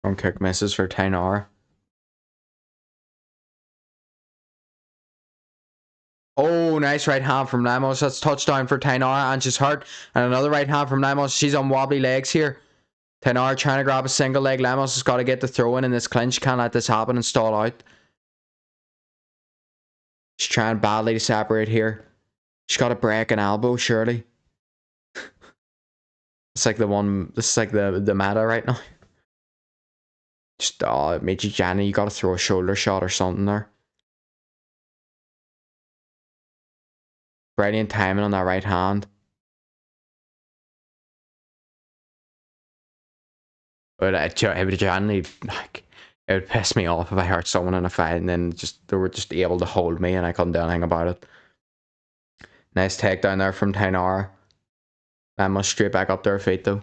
Front kick misses for Tainara. Oh, nice right hand from Lemos. That's touchdown for Tainara, and she's hurt. And another right hand from Lemos. She's on wobbly legs here. Tainara trying to grab a single leg. Lemos has got to get the throw in this clinch. Can't let this happen and stall out. She's trying badly to separate here. She's got to break an elbow, surely. It's like the one. This is like the meta right now. Just Meiji Jana, you got to throw a shoulder shot or something there. Brilliant timing on that right hand. But like, it would piss me off if I hurt someone in a fight and then they were just able to hold me and I couldn't do anything about it. Nice takedown there from Tainara. Lemos straight back up to her feet though.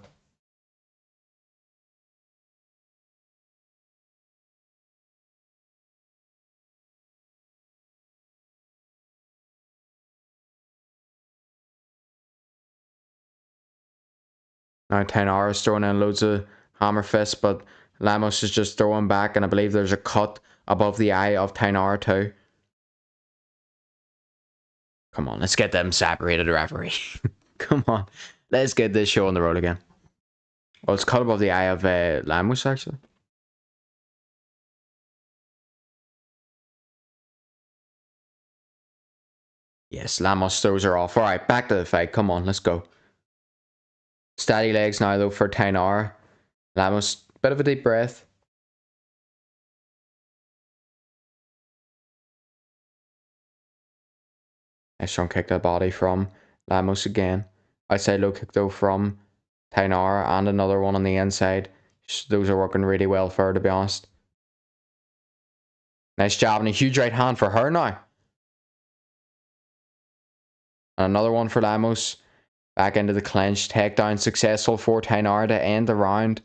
Now Tainara is throwing in loads of hammer fists, but Lemos is just throwing back, and I believe there's a cut above the eye of Tainara too. Come on, let's get them separated, referee. Come on, let's get this show on the road again. Well, it's cut above the eye of Lemos actually. Yes, Lemos throws her off. Alright, back to the fight. Come on, let's go. Steady legs now though for Tainara. Lemos Bit of a deep breath. Nice strong kick to the body from Lamos again. Outside low kick though from Tainara and another one on the inside. Those are working really well for her, to be honest. Nice job and a huge right hand for her now. And another one for Lamos. Back into the clinch. Takedown successful for Tainara to end the round.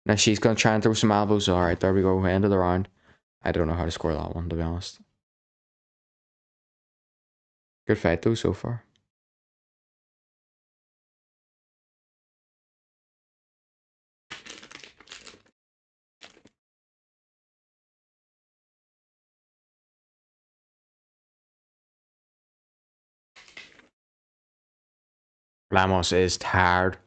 Now she's going to try and throw some elbows. Alright, there we go. End of the round. I don't know how to score that one, to be honest. Good fight though so far. Lamos is tired.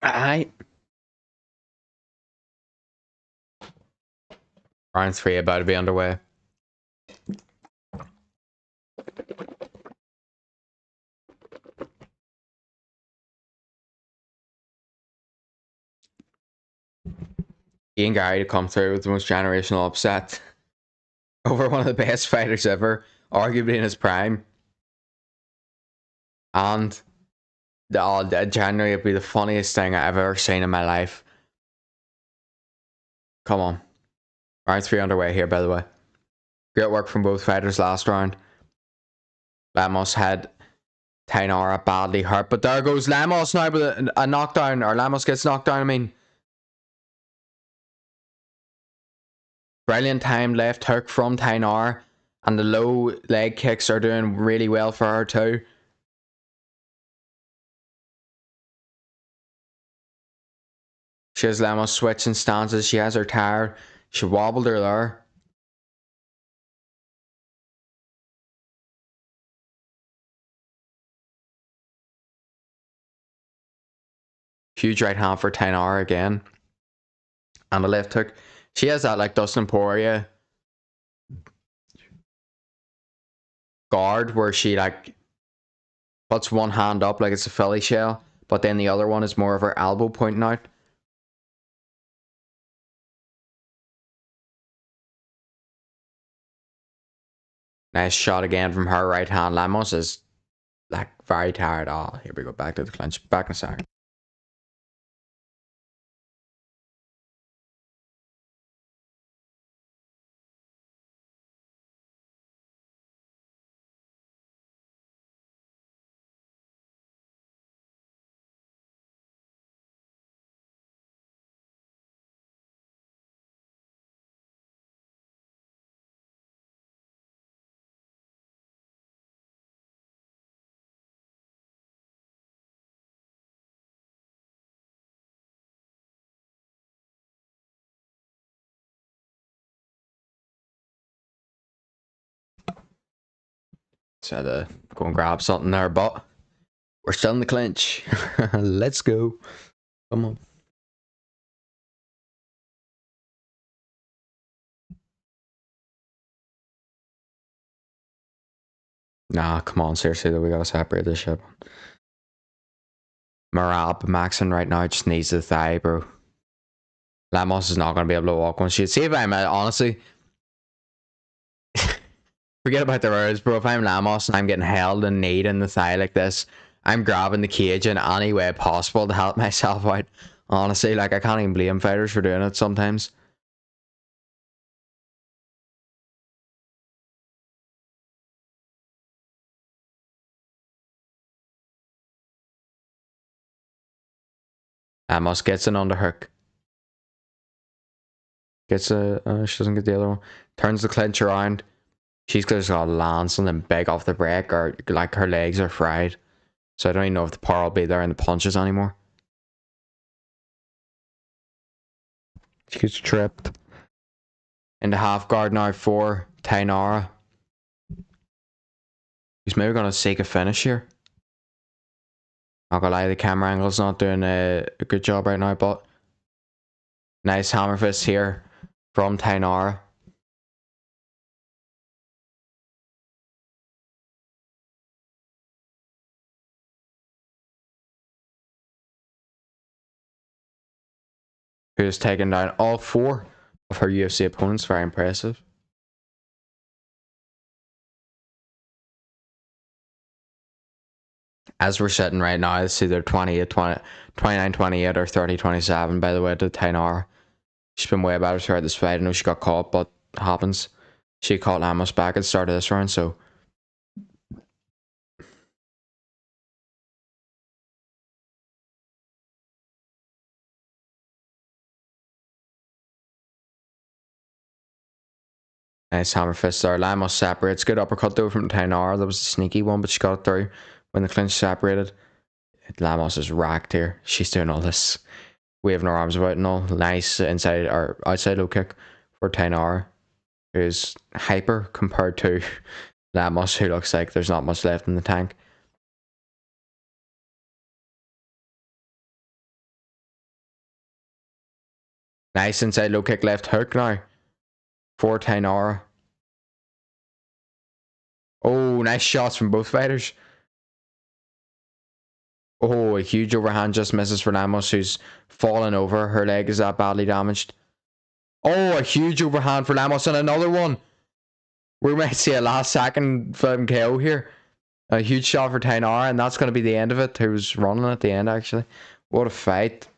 Aye. Round 3 about to be underway. Ian Gary to come through with the most generational upset over one of the best fighters ever, arguably in his prime. And January would be the funniest thing I've ever seen in my life. Come on. Round 3 underway here, by the way. Great work from both fighters last round. Lamos had Tainara badly hurt, but there goes Lamos now with a knockdown, or Lamos gets knocked down, I mean. Brilliant timed left hook from Tainara, and the low leg kicks are doing really well for her too. She has Lamos switching stances, she has her tired, she wobbled her there. Huge right hand for Tainara again. And the left hook. She has that like Dustin Poirier guard where she like puts one hand up like it's a Philly shell, but then the other one is more of her elbow pointing out. Nice shot again from her right hand. Lamos is like very tired. Oh, here we go. Back to the clinch. Back in a second. So I had to go and grab something there, but we're still in the clinch. Let's go. Come on. Nah, come on, seriously though, we gotta separate this shit. Marab maxing right now just needs the thigh, bro. Lamos is not gonna be able to walk one. She'd see if I'm honestly forget about the words, bro. If I'm Lamos and I'm getting held and knee in the thigh like this, I'm grabbing the cage in any way possible to help myself out. Honestly, like I can't even blame fighters for doing it sometimes. Lamos gets an underhook. Gets a she doesn't get the other one. Turns the clinch around. She's just got to land something big off the break, or like her legs are fried. So I don't even know if the power will be there in the punches anymore. She gets tripped. Into half guard now for Tainara. He's maybe gonna seek a finish here. Not gonna lie, the camera angle's not doing a good job right now, but nice hammer fist here from Tainara. Who's taken down all 4 of her UFC opponents. Very impressive. As we're sitting right now, it's either 29-28 or 30-27, by the way, to Tainara. She's been way better throughout this fight. I know she got caught, but it happens. She caught Lamos back at the start of this round, so nice hammer fist there. Lamos separates. Good uppercut though from Tainara. That was a sneaky one, but she got it through when the clinch separated. Lamos is racked here. She's doing all this, waving her arms about and all. Nice inside or outside low kick for Tainara, who's hyper compared to Lamos, who looks like there's not much left in the tank. Nice inside low kick left hook now for Tainara. Oh, nice shots from both fighters. Oh, a huge overhand just misses for Lamos, who's fallen over. Her leg is that badly damaged. Oh, a huge overhand for Lamos and another one. We might see a last second film KO here. A huge shot for Tainara, and that's going to be the end of it. Who was running at the end, actually. What a fight.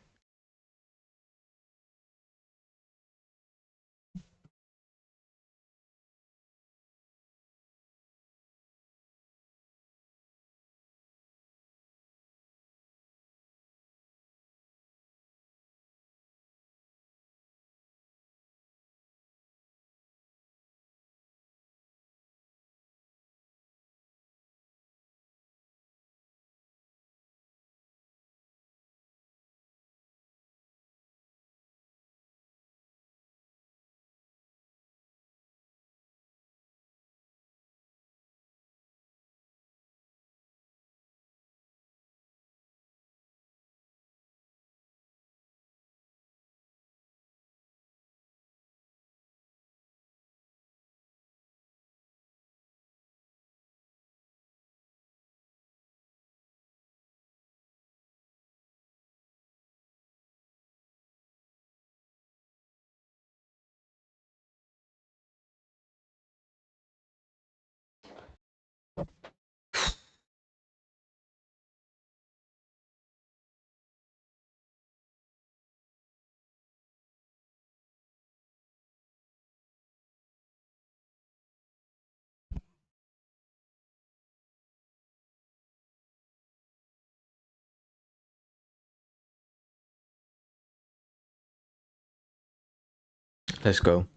Let's go.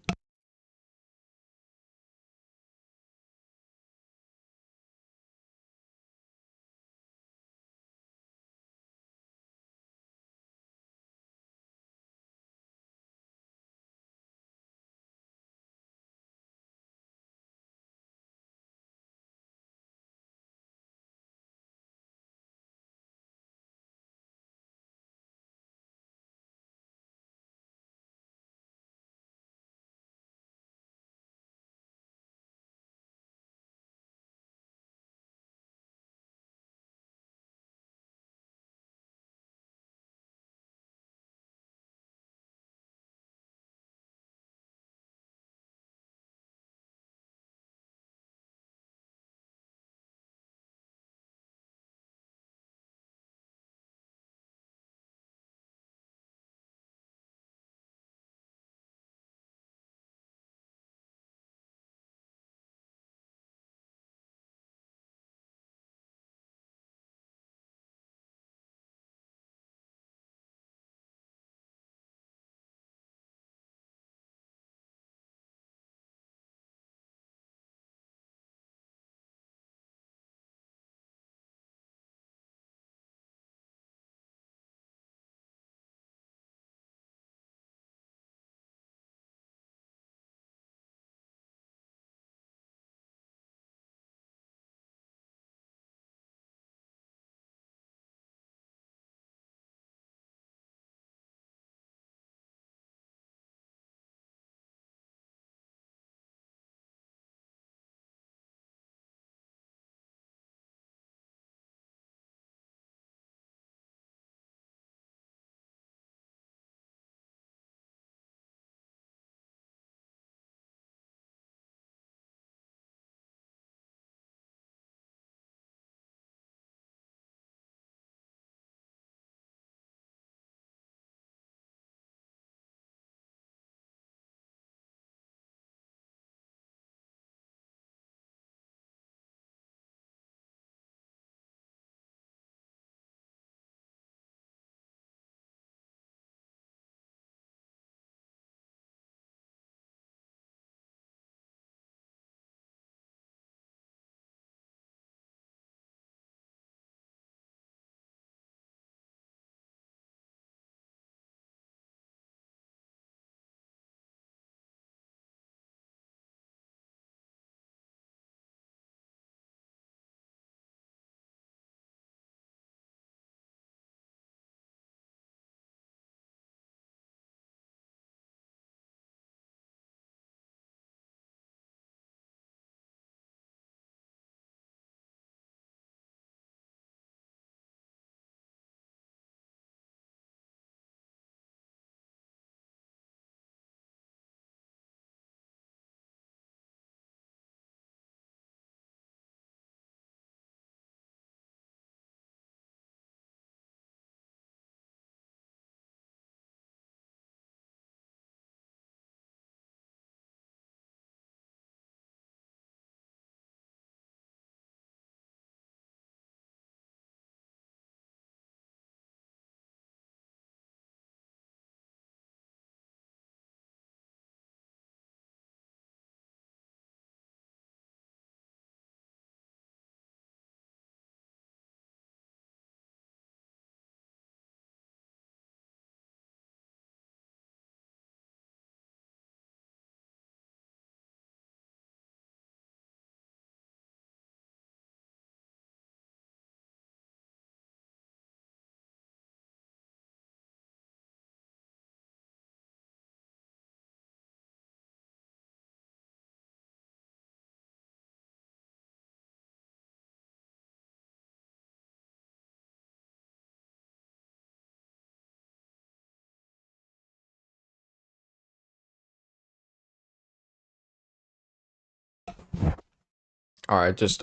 Alright, just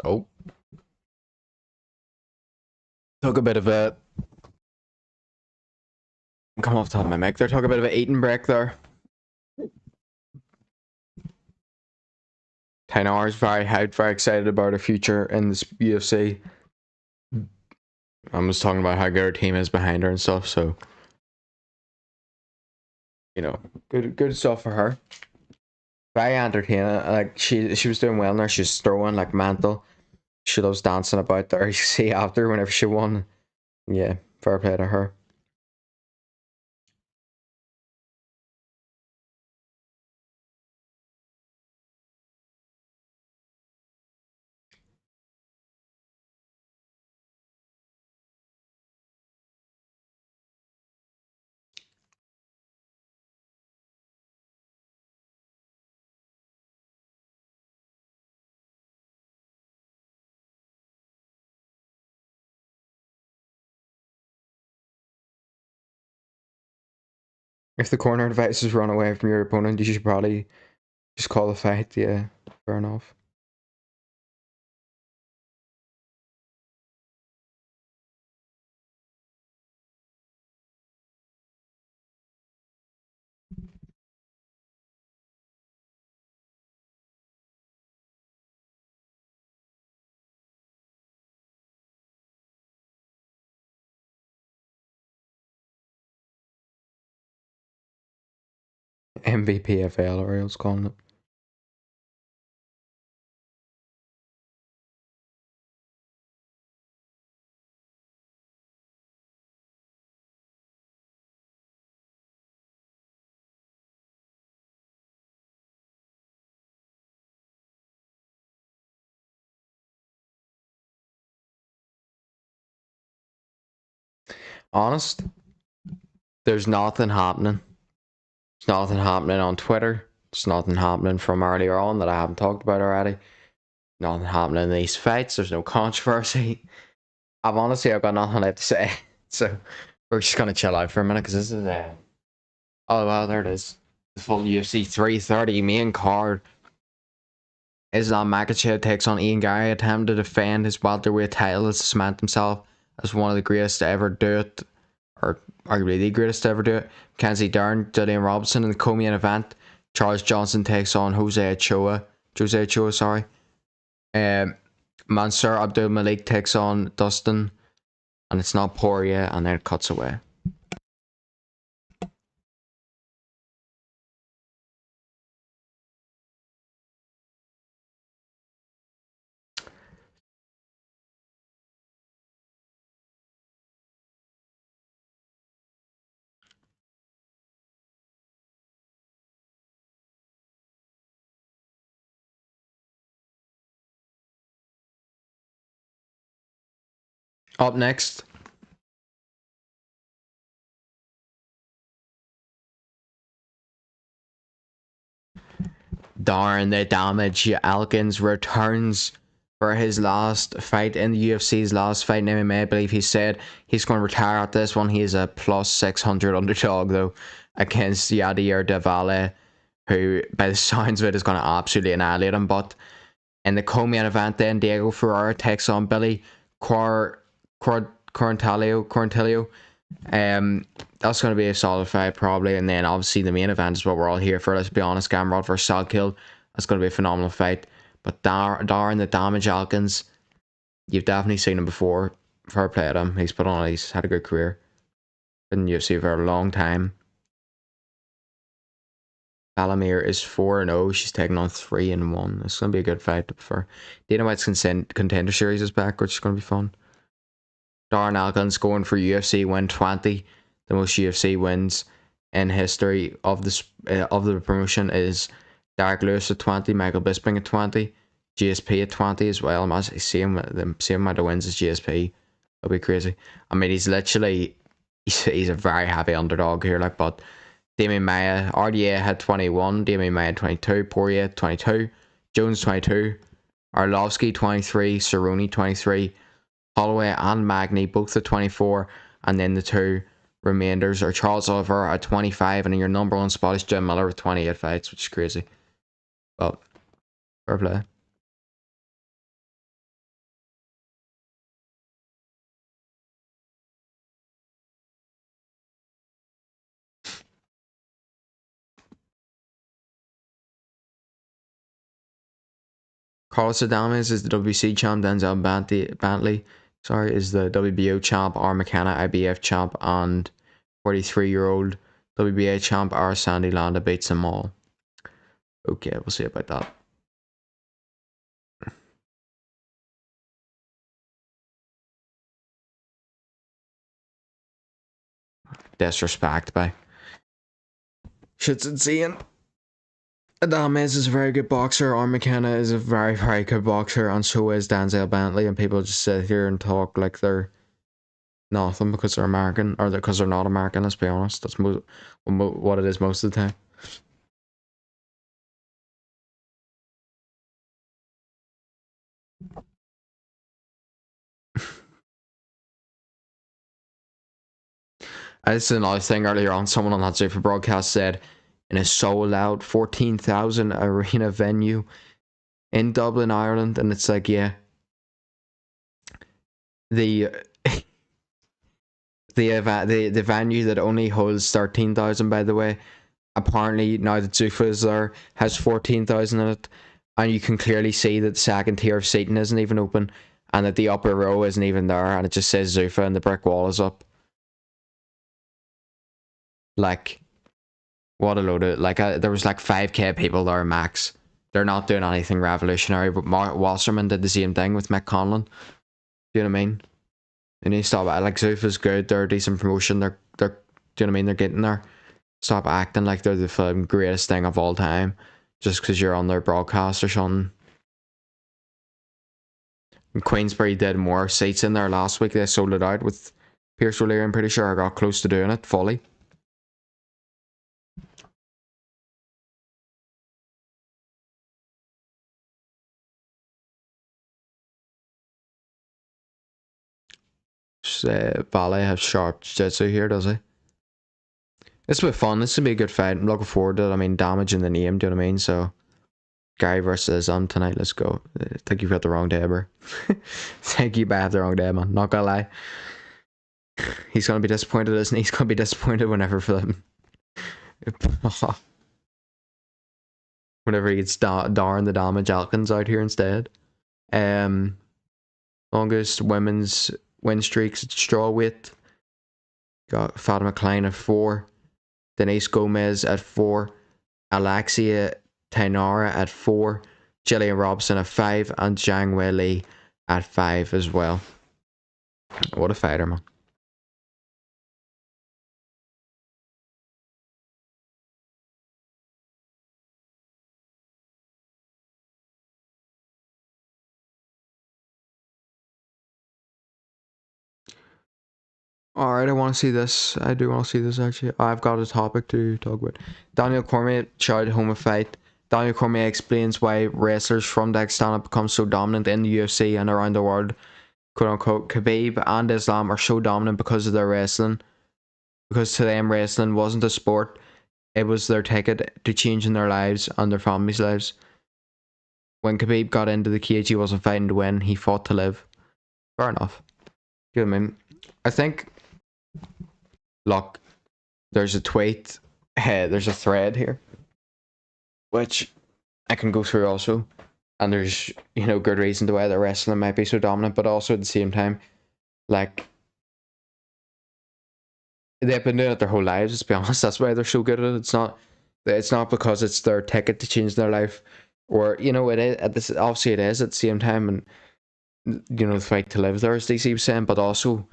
took a bit of a come off the top of my mic there, took a bit of an eating break there. 10 hours, very hyped, very excited about our future in this UFC. I'm just talking about how good our team is behind her and stuff, so good stuff for her. Very entertaining. Like she was doing well there. She's throwing like mental. She loves dancing about there. You see after whenever she won. Yeah, fair play to her. If the corner devices run away from your opponent, you should probably just call the fight. Yeah, fair enough. MVPFL or else calling it. Honest, there's nothing happening. There's nothing happening on Twitter. There's nothing happening from earlier on that I haven't talked about already. Nothing happening in these fights. There's no controversy. I've got nothing left to say. So we're just gonna chill out for a minute because this is oh well, there it is. The full UFC 330 main card. Islam Makhachev takes on Ian Gary, attempt to defend his welterweight title to cement himself as one of the greatest to ever do it, or arguably the greatest to ever do it. Mackenzie Dern, Julian Robinson in the co-main event. Charles Johnson takes on Jose Ochoa, sorry. Mansour Abdul Malik takes on Dustin, and it's not Poirier, and then it cuts away. Up next, darn the damage. Elkins returns for his last fight in the UFC's last fight in MMA. I believe he said he's going to retire at this one. He is a plus 600 underdog though against Yadir Davale, who by the sounds of it is going to absolutely annihilate him. But in the co-main event, then Diego Ferreira takes on Billy Quarantillo. That's going to be a solid fight probably, and then obviously the main event is what we're all here for. Let's be honest, Gamrot versus Salkilld. That's going to be a phenomenal fight. But Darren the Damage Elkins, you've definitely seen him before. Fair play at him. He's had a good career. Been in UFC for a long time. Balamir is 4-0. She's taking on 3-1. It's going to be a good fight. For Dana White's contender series is back, which is going to be fun. Darren Elkins going for UFC win 20. The most UFC wins in history of the promotion is Derek Lewis at 20, Michael Bisping at 20, GSP at 20 as well. Same amount of wins as GSP. That'll be crazy. I mean, he's a very happy underdog here. Like, but Damian Maia, RDA had 21, Damian Maia 22, Poirier 22, Jones 22, Arlovsky 23, Cerrone 23. Holloway and Magny both at 24, and then the two remainders are Charles Oliver at 25, and in your number one spot is Jim Miller with 28 fights, which is crazy. But fair play. Carlos Adames is the WBC champ. Denzel Bentley, is the WBO champ. R. McKenna, IBF champ, and 43-year-old WBA champ R. Sandy Landa beats them all. Okay, we'll see about that. Disrespect by shit's insane. Adames is a very good boxer. R. McKenna is a very, very good boxer, and so is Denzel Bentley. And people just sit here and talk like they're nothing because they're American, or because they're not American. Let's be honest. That's what it is most of the time. This is another thing earlier on. Someone on that Zuffa broadcast said, in a sold out 14,000 arena venue in Dublin, Ireland, and it's like, yeah, the venue that only holds 13,000, by the way, apparently now that Zuffa is there, has 14,000 in it, and you can clearly see that the second tier of seating isn't even open, and that the upper row isn't even there, and it just says Zuffa and the brick wall is up. Like, what a load of, like, there was like 5k people there max. They're not doing anything revolutionary, but Mark Wasserman did the same thing with Mick Conlon. Do you know what I mean? They need to stop. Like, Zuffa's good, they're a decent promotion, they're do you know what I mean? They're getting there. Stop acting like they're the greatest thing of all time just because you're on their broadcast or something. And Queensbury did more seats in there last week. They sold it out with Pierce O'Leary. I'm pretty sure I got close to doing it fully. Ballet has sharp jiu-jitsu here, does he? This will be fun. This will be a good fight. I'm looking forward to it. I mean, damage in the name, do you know what I mean? So, Gary versus tonight. Let's go. I think you've got the wrong day, bro. I think you might have the wrong day, man. Not gonna lie. He's gonna be disappointed, isn't he? He's gonna be disappointed whenever whenever he gets Darn the Damage Alkins out here instead. Longest women's win streaks at strawweight. Got Fatima Klein at 4, Denise Gomez at 4, Alexia Tainara at 4, Gillian Robson at 5, and Zhang Wei Li at 5 as well. What a fighter, man. Alright, I want to see this. I do want to see this, actually. I've got a topic to talk about. Daniel Cormier tried home a fight. Daniel Cormier explains why wrestlers from Dagestan have become so dominant in the UFC and around the world. Quote unquote, Khabib and Islam are so dominant because of their wrestling. Because to them, wrestling wasn't a sport. It was their ticket to changing their lives and their families' lives. When Khabib got into the cage, he wasn't fighting to win. He fought to live. Fair enough. You know what I mean? I think... Look, there's a tweet, there's a thread here, which I can go through also, and there's, you know, good reason to why the wrestling might be so dominant, but also at the same time, like, they've been doing it their whole lives, let's be honest. That's why they're so good at it. It's not because it's their ticket to change their life, or, you know, it is, obviously it is at the same time, and, you know, the fight to live there, as DC was saying, but also,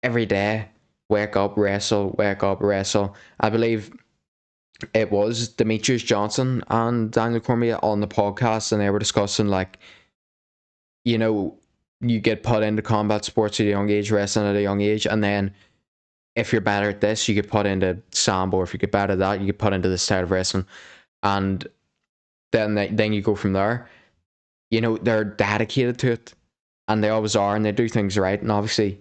every day, wake up, wrestle, wake up, wrestle. I believe it was Demetrius Johnson and Daniel Cormier on the podcast, and they were discussing, like, you know, you get put into combat sports at a young age, wrestling at a young age, and then if you're better at this, you get put into sambo. If you get better at that, you get put into this style of wrestling, and then you go from there. You know, they're dedicated to it, and they always are, and they do things right, and obviously,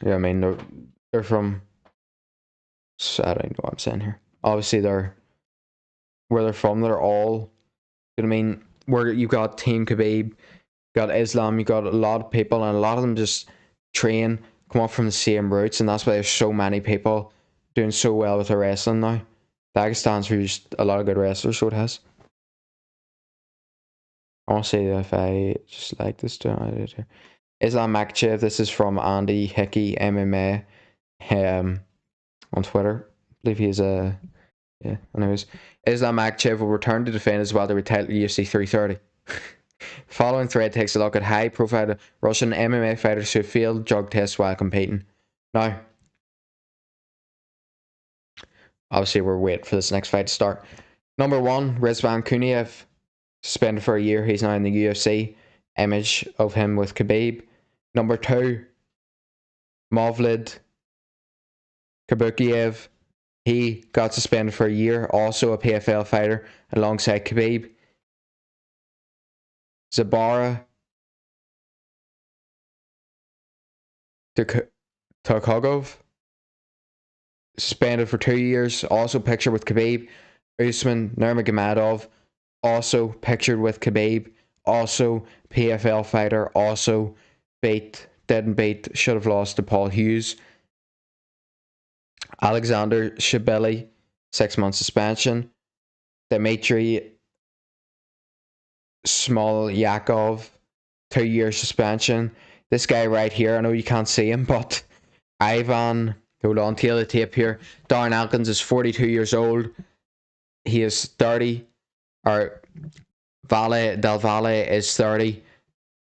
yeah, I mean, they're from, I don't know what I'm saying here. Obviously, where they're from, they're all, you know what I mean, where you've got Team Khabib, you got Islam, you got a lot of people, and a lot of them just train, come up from the same roots, and that's why there's so many people doing so well with their wrestling now. Dagestan's produced a lot of good wrestlers, so it has. I want to see if I just like this to Islam Makhachev. This is from Andy Hickey MMA on Twitter. I believe he's a anyways. Islam Makhachev will return to defend his welterweight title at UFC 330. Following thread takes a look at high-profile Russian MMA fighters who failed drug tests while competing. Now, obviously, we're waiting for this next fight to start. Number 1, Rizvan Kuniev, suspended for a year. He's now in the UFC. Image of him with Khabib. Number 2, Mavlid Kabukiev. He got suspended for a year. Also a PFL fighter alongside Khabib. Zabara Tokogov, suspended for 2 years. Also pictured with Khabib. Usman Nurmagomedov, also pictured with Khabib. Also PFL fighter. Also didn't beat, should have lost to Paul Hughes. Alexander Shabeli, 6 month suspension. Dmitry Smolyakov, 2 year suspension. This guy right here, I know you can't see him, but Ivan, hold on, tail the tape here. Darren Elkins is 42 years old. He is 30, or Del Valle is 30.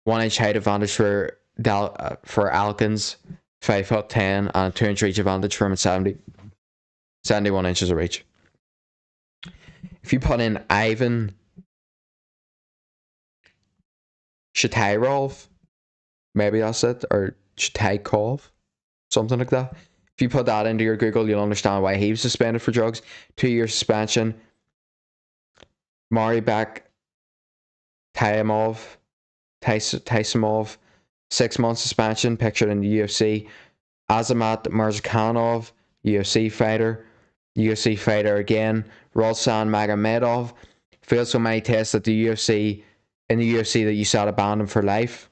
1 inch height advantage for Elkins, 5'10", and a 2 inch reach advantage for him at 71 inches of reach. If you put in Ivan Shatayrov, maybe that's it, or Shataykov, something like that. If you put that into your Google, you'll understand why he was suspended for drugs. 2 year suspension. Maribek Taimov, 6 month suspension, pictured in the UFC. Azamat Mirzakhanov, UFC fighter again. Rolsan Magomedov, failed so many tests at the UFC that you sat abandoned for life.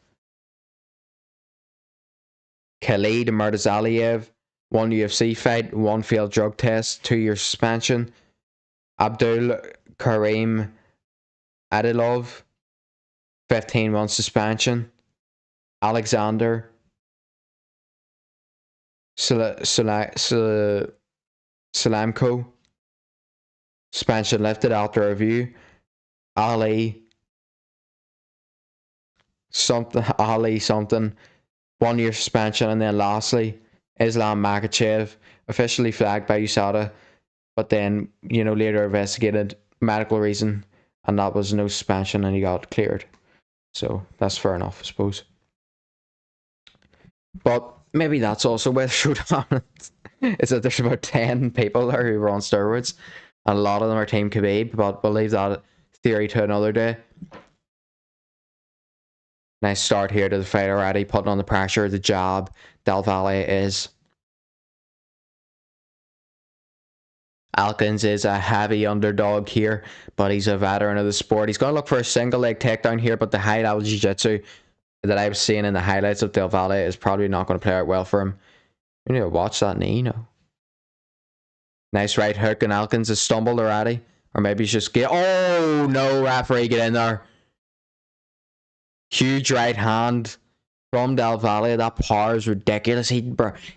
Khalid Murtazaliev, 1 UFC fight, 1 failed drug test, 2 year suspension. Abdul Karim Adilov, 15 month suspension. Alexander Salamko, suspension lifted after review. Ali something, 1 year suspension. And then lastly, Islam Makhachev, officially flagged by USADA, but then later investigated medical reason, and that was no suspension, and he got cleared. So that's fair enough, I suppose. But maybe that's also where the showdown is that there's about 10 people there who were on steroids, and a lot of them are Team Khabib, but we'll leave that theory to another day. Nice start here to the fight already, putting on the pressure, the jab. Del Valle is. Elkins is a heavy underdog here, but he's a veteran of the sport. He's going to look for a single leg takedown here, but the high level jiu-jitsu that I was seeing in the highlights of Del Valle is probably not going to play out well for him. You need to watch that knee now. Nice right hook, and Elkins has stumbled already. Or maybe he's just oh no, referee, get in there. Huge right hand from Del Valle. That power is ridiculous. He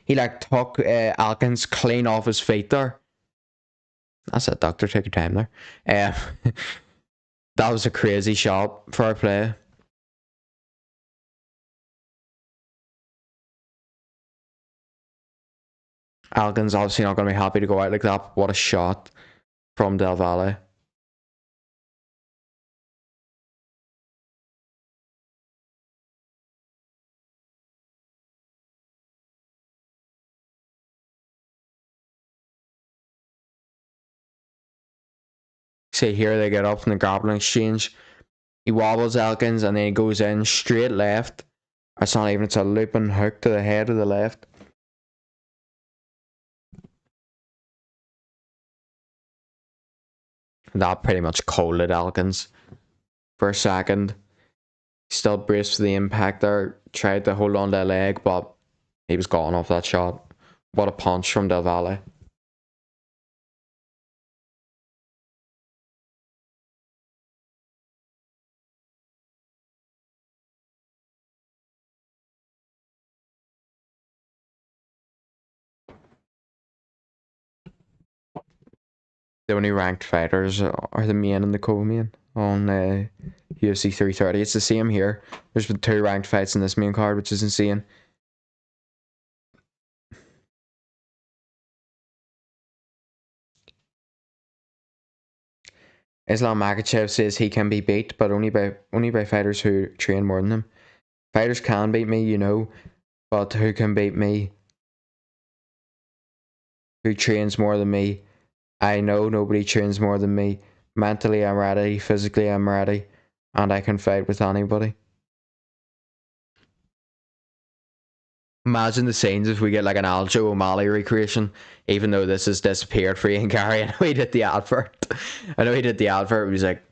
like took Elkins clean off his feet there. That's it, doctor. Take your time there. That was a crazy shot for our play. Elkins obviously not going to be happy to go out like that. What a shot from Del Valle. See here, they get up in the grappling exchange. He wobbles Elkins and then he goes in straight left. It's not even, it's a looping hook to the head of the left. That pretty much colded Elkins for a second. Still braced for the impact there. Tried to hold on to the leg, but he was gone off that shot. What a punch from Del Valle. The only ranked fighters are the main and the co-main on UFC 330. It's the same here. There's been 2 ranked fights in this main card, which is insane. Islam Makhachev says he can be beat, but only by fighters who train more than him. Fighters can beat me, you know, but who can beat me? Who trains more than me? I know nobody trains more than me. Mentally I'm ready, physically I'm ready, and I can fight with anybody. Imagine the scenes if we get like an Aljo O'Malley recreation, even though this has disappeared for Ian Gary. I know he did the advert. I know he did the advert. He was like,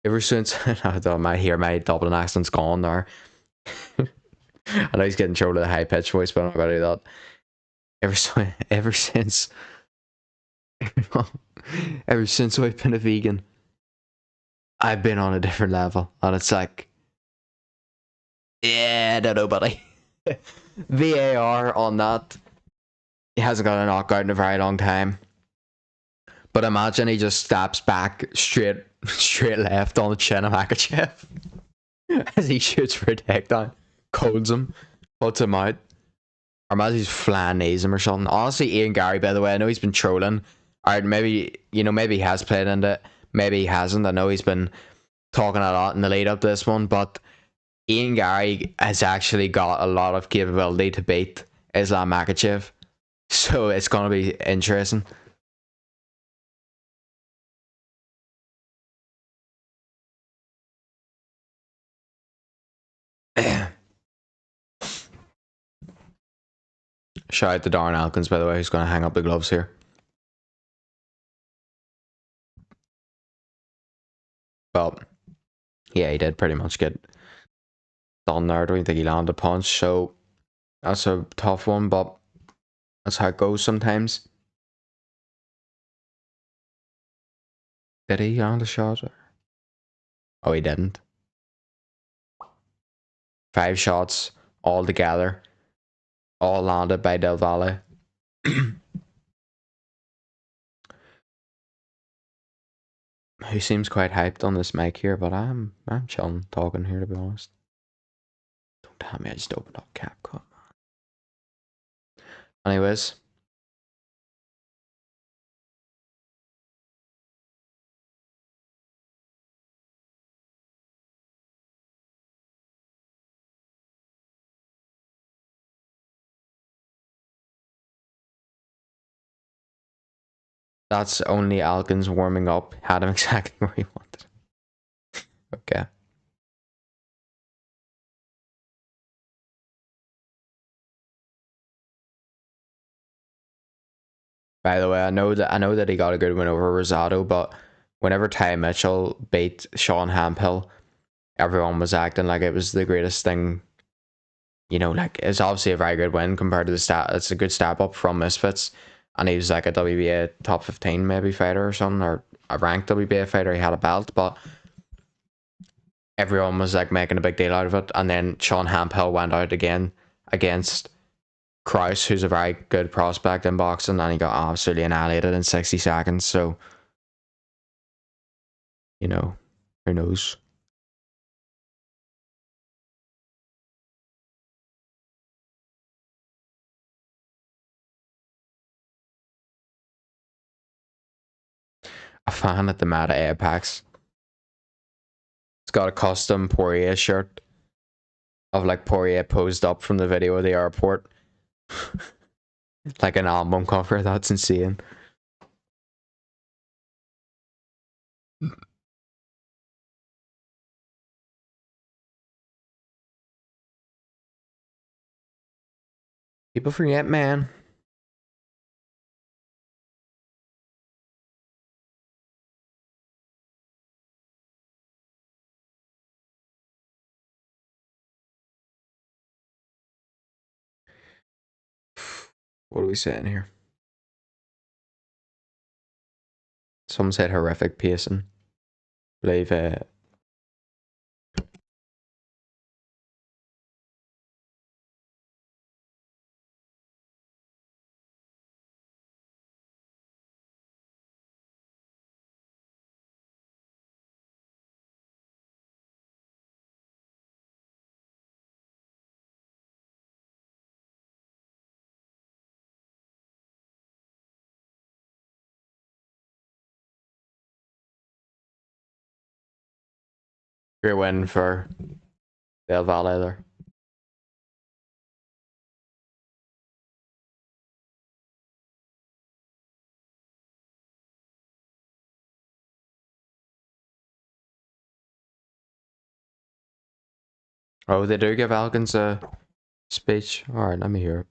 ever since I thought my Dublin accent's gone there. I know he's getting trolled with a high pitched voice, but I'm not gonna do that. Ever since ever since I've been a vegan, I've been on a different level. And it's like, yeah, I don't know, buddy. VAR on that. He hasn't got a knockout in a very long time. But imagine he just steps back straight left on the chin of Makachev as he shoots for a takedown, colds him, puts him out. Or imagine he's flying knees him or something. Honestly, Ian Gary, by the way, I know he's been trolling. Or maybe he has played into it. Maybe he hasn't. I know he's been talking a lot in the lead up to this one, but Ian Gary has actually got a lot of capability to beat Islam Makhachev. So it's going to be interesting. Shout out to Darren Elkins, by the way, who's going to hang up the gloves here. Well, yeah, he did pretty much get done there. I don't think he landed a punch, so that's a tough one, but that's how it goes sometimes. Did he land a shot? Oh, he didn't. 5 shots all together, all landed by Del Valle. Who seems quite hyped on this mic here, but I'm chilling talking here, to be honest. Don't tell me I just opened up CapCut. Anyways. That's only Alkins warming up. Had him exactly where he wanted. Okay. By the way, I know that he got a good win over Rosado, but whenever Ty Mitchell beat Sean Hemphill, everyone was acting like it was the greatest thing. You know, like it's obviously a very good win compared to the stat. It's a good step up from Misfits, and he was like a WBA top 15 maybe fighter or something, or a ranked WBA fighter. He had a belt, but everyone was like making a big deal out of it. And then Sean Hemphill went out again against Kraus, who's a very good prospect in boxing, and he got absolutely annihilated in 60 seconds. So, you know, who knows? A fan at the Meta Apex. It's got a custom Poirier shirt of like Poirier posed up from the video of the airport. Like an album cover. That's insane. People forget, man. What are we saying here? Someone said horrific pacing. I believe Great win for Del Valle there. Oh, they do give Elkins a speech. Alright, let me hear it.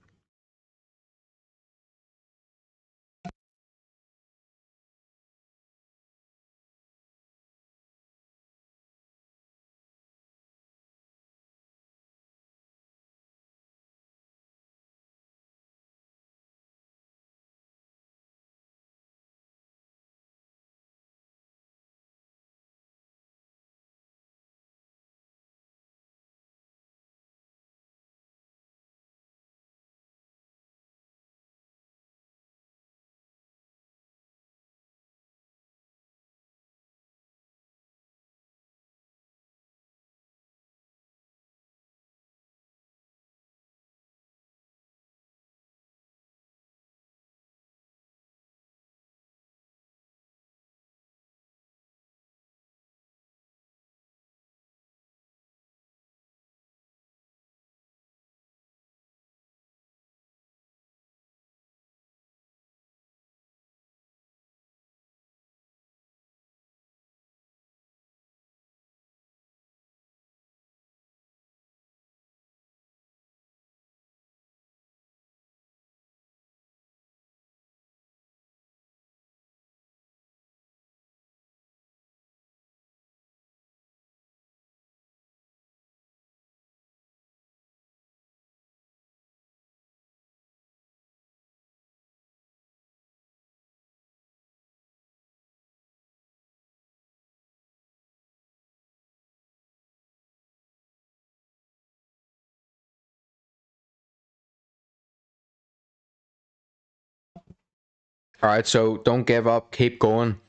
Alright, so don't give up, keep going,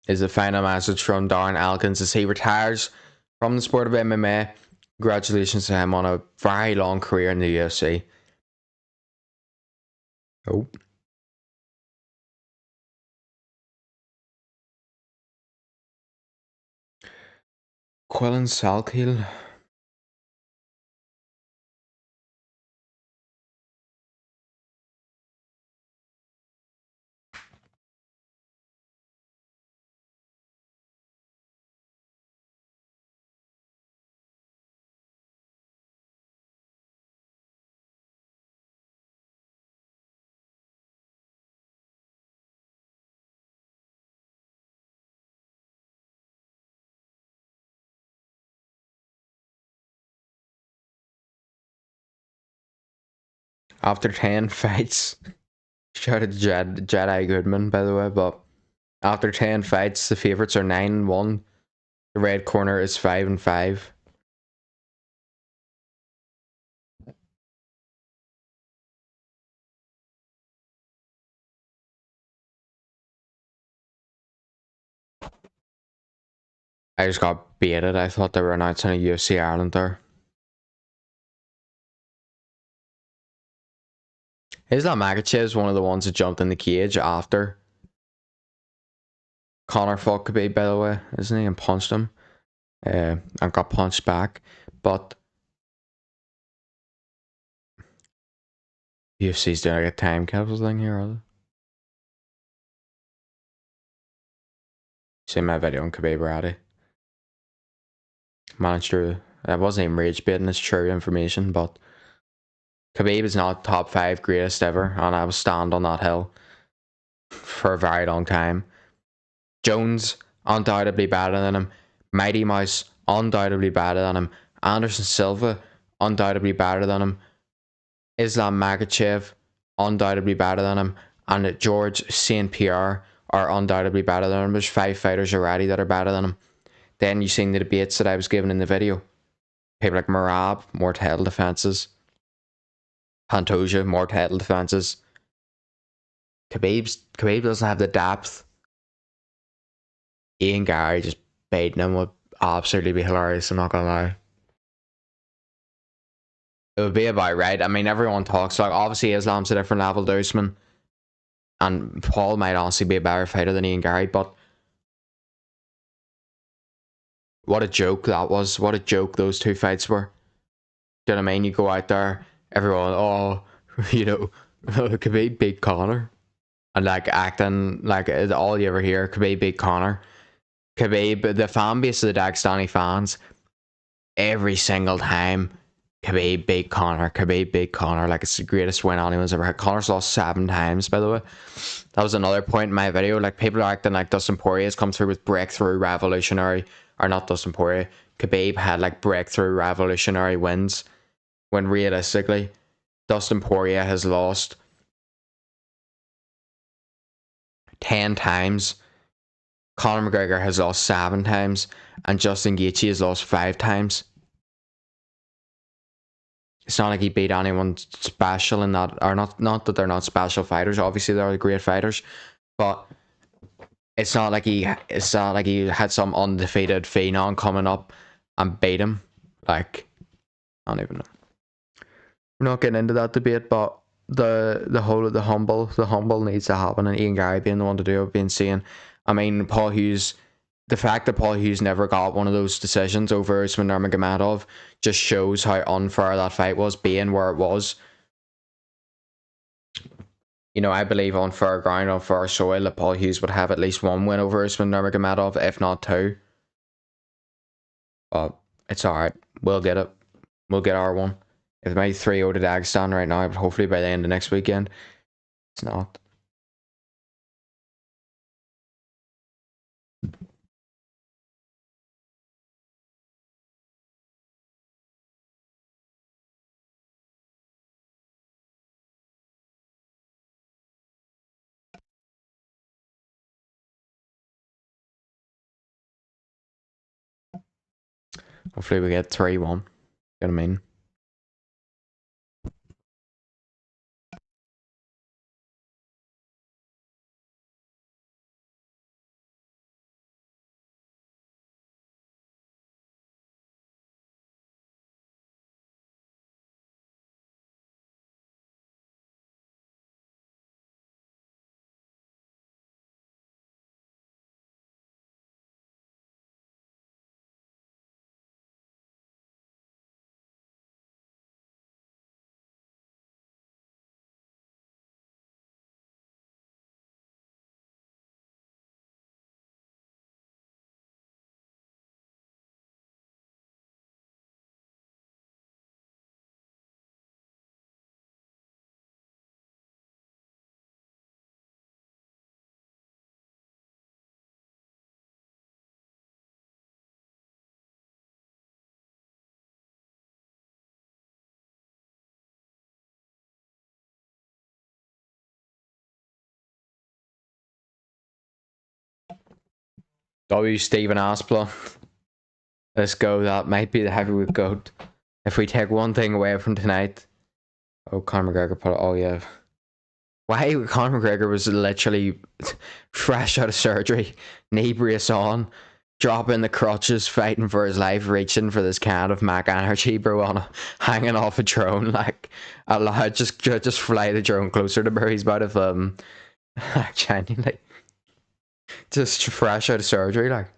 is the final message from Darren Elkins as he retires from the sport of MMA. Congratulations to him on a very long career in the UFC. Oh. Quillen Salkilld. After 10 fights, shout out to Jedi Goodman, by the way, but after 10 fights, the favourites are 9-1. The red corner is 5-5. I just got baited. I thought they were announcing a UFC Ireland there. Islam Makhachev is one of the ones that jumped in the cage after Connor fought Khabib, by the way, isn't he? And punched him. And got punched back. But UFC's doing like a time capsule thing here, are they? See my video on Khabib already. Managed to. I wasn't even rage baiting, it's true information, but Khabib is not top 5 greatest ever, and I will stand on that hill for a very long time. Jones, undoubtedly better than him. Mighty Mouse, undoubtedly better than him. Anderson Silva, undoubtedly better than him. Islam Makhachev, undoubtedly better than him. And George St. Pierre are undoubtedly better than him. There's 5 fighters already that are better than him. Then you seen the debates that I was given in the video. People like Marab, more title defenses. Pantoja, more title defenses. Khabib doesn't have the depth. Ian Gary just baiting him would absolutely be hilarious, I'm not gonna lie. It would be about right. I mean, everyone talks like obviously Islam's a different level to Usman, and Paul might honestly be a better fighter than Ian Gary, but What a joke that was. What a joke those two fights were. Do you know what I mean? You go out there, everyone, oh, you know, Khabib beat Conor. And like acting like all you ever hear, Khabib beat Conor. Khabib, the fan base of the Dagestani fans, every single time, Khabib beat Conor, Khabib beat Conor, like it's the greatest win anyone's ever had. Conor's lost 7 times, by the way. That was another point in my video. Like people are acting like Dustin Poirier has come through with breakthrough revolutionary, or not Dustin Poirier. Khabib had like breakthrough revolutionary wins, when realistically, Dustin Poirier has lost 10 times. Conor McGregor has lost 7 times, and Justin Gaethje has lost 5 times. It's not like he beat anyone special in that, or not that they're not special fighters. Obviously, they're great fighters, but it's not like he had some undefeated phenom coming up and beat him. Like, I don't even know. We're not getting into that debate, but the humble needs to happen, and Ian Gary being the one to do it, being seen. I mean, Paul Hughes. The fact that Paul Hughes never got one of those decisions over Usman Nurmagomedov just shows how unfair that fight was, being where it was. You know, I believe on fair ground, on fair soil, that Paul Hughes would have at least 1 win over Usman Nurmagomedov, if not 2. But it's alright. We'll get it. We'll get our one. If it might 3-0 to Dagestan right now, but hopefully by the end of next weekend, it's not. Hopefully we get 3-1. You know what I mean? W. Stephen Aspler. Let's go. That might be the heavyweight goat. If we take one thing away from tonight. Oh, Conor McGregor put it. Oh, yeah. Why Conor McGregor was literally fresh out of surgery, knee brace on, dropping the crutches, fighting for his life, reaching for this can of Mac Energy, bro, hanging off a drone, like, allowed, just fly the drone closer to where he's about to, genuinely, just fresh out of surgery, like.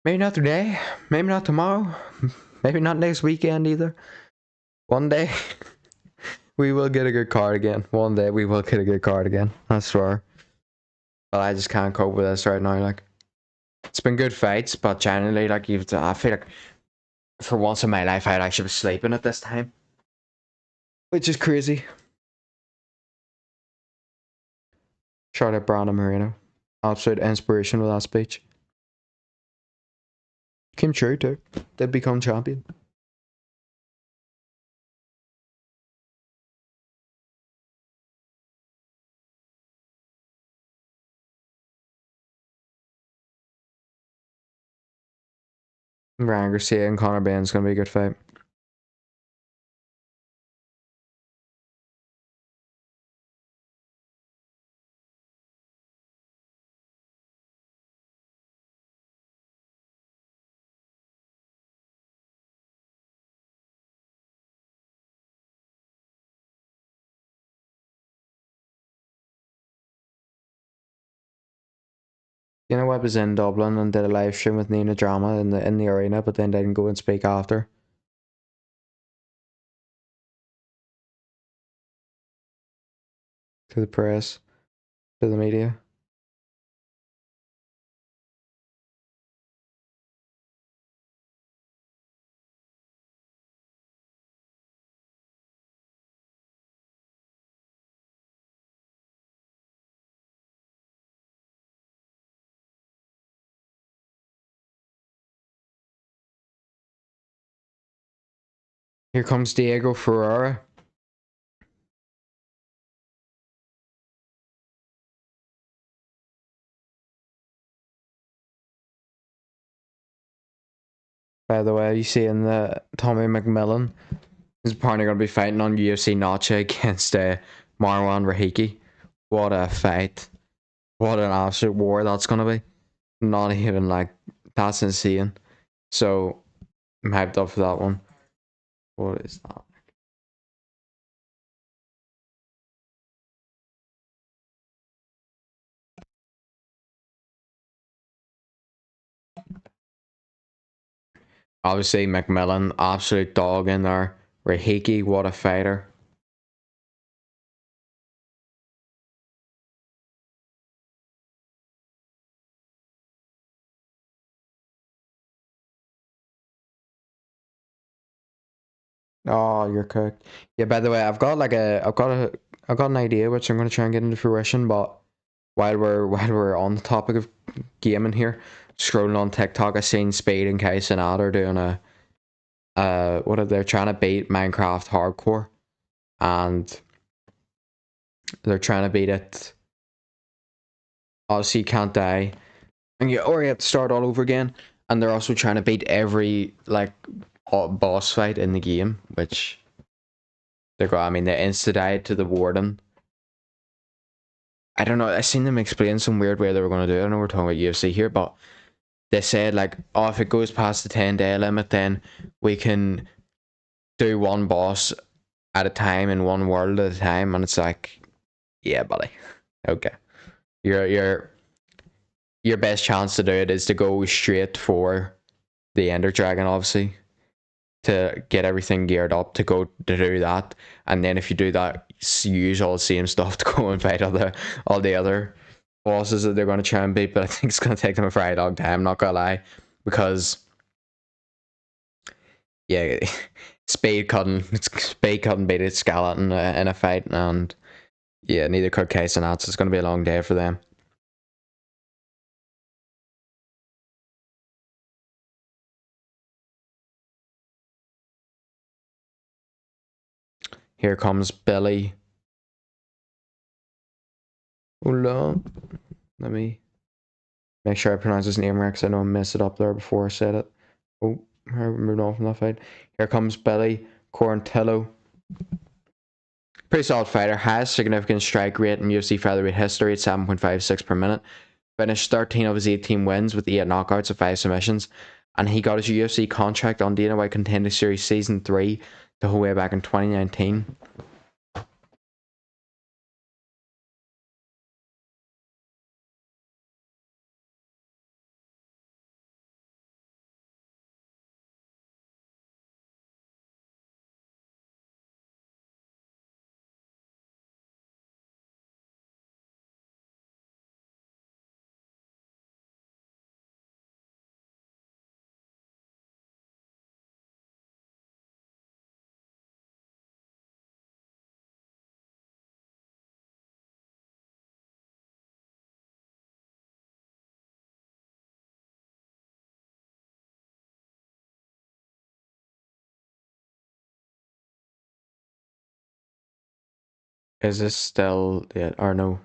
Maybe not today, maybe not tomorrow, maybe not next weekend either. One day, we will get a good card again. One day, we will get a good card again, I swear. But I just can't cope with this right now, like. It's been good fights, but generally, like, I feel like for once in my life, I'd actually be sleeping at this time, which is crazy. Shout out Brandon Moreno. Absolute inspiration with that speech. Came true, too. Did become champion. Ryan Garcia and Conor Bain's going to be a good fight. You know, I was in Dublin and did a live stream with Nina Drama in the arena, but then didn't go and speak after to the press, to the media. Here comes Diego Ferrara. By the way, you see in the Tommy McMillan is apparently going to be fighting on UFC Notch against Marwan Rahiki. What a fight. What an absolute war that's going to be. Not even like, that's insane. So, I'm hyped up for that one. What is that? Obviously, McMillan, absolute dog in there. Rahiki, what a fighter. Oh, you're cooked. Yeah, by the way, I've got an idea which I'm gonna try and get into fruition, but while we're on the topic of gaming here, scrolling on TikTok, I seen Spade and Kai Cenat are doing a what are they trying to beat Minecraft hardcore, and they're trying to beat it. Obviously, you can't die, and you have to start all over again. And they're also trying to beat every like boss fight in the game, which I mean, they insta died to the warden. I don't know. I seen them explain some weird way they were going to do it. I know we're talking about UFC here, but they said like, oh, if it goes past the 10-day limit, then we can do one boss at a time in one world at a time. And it's like, yeah, buddy, okay. Your best chance to do it is to go straight for the Ender Dragon, obviously, to get everything geared up to go to do that. And then if you do that, use all the same stuff to go and fight all the other bosses that they're going to try and beat. But I think it's going to take them a very long time, not gonna lie, because yeah, Spade couldn't beat it Skeleton in a fight, and yeah, neither could Case and Nats. It's going to be a long day for them. Here comes Billy. Hold on. Let me make sure I pronounce his name right, because I know I messed it up there before I said it. Oh, we're moving on from that fight. Here comes Billy Quarantillo. Pretty solid fighter. Has significant strike rate in UFC featherweight history at 7.56 per minute. Finished 13 of his 18 wins with 8 knockouts and 5 submissions. And he got his UFC contract on Dana White Contender Series Season 3 the whole way back in 2019. Is this still it or no?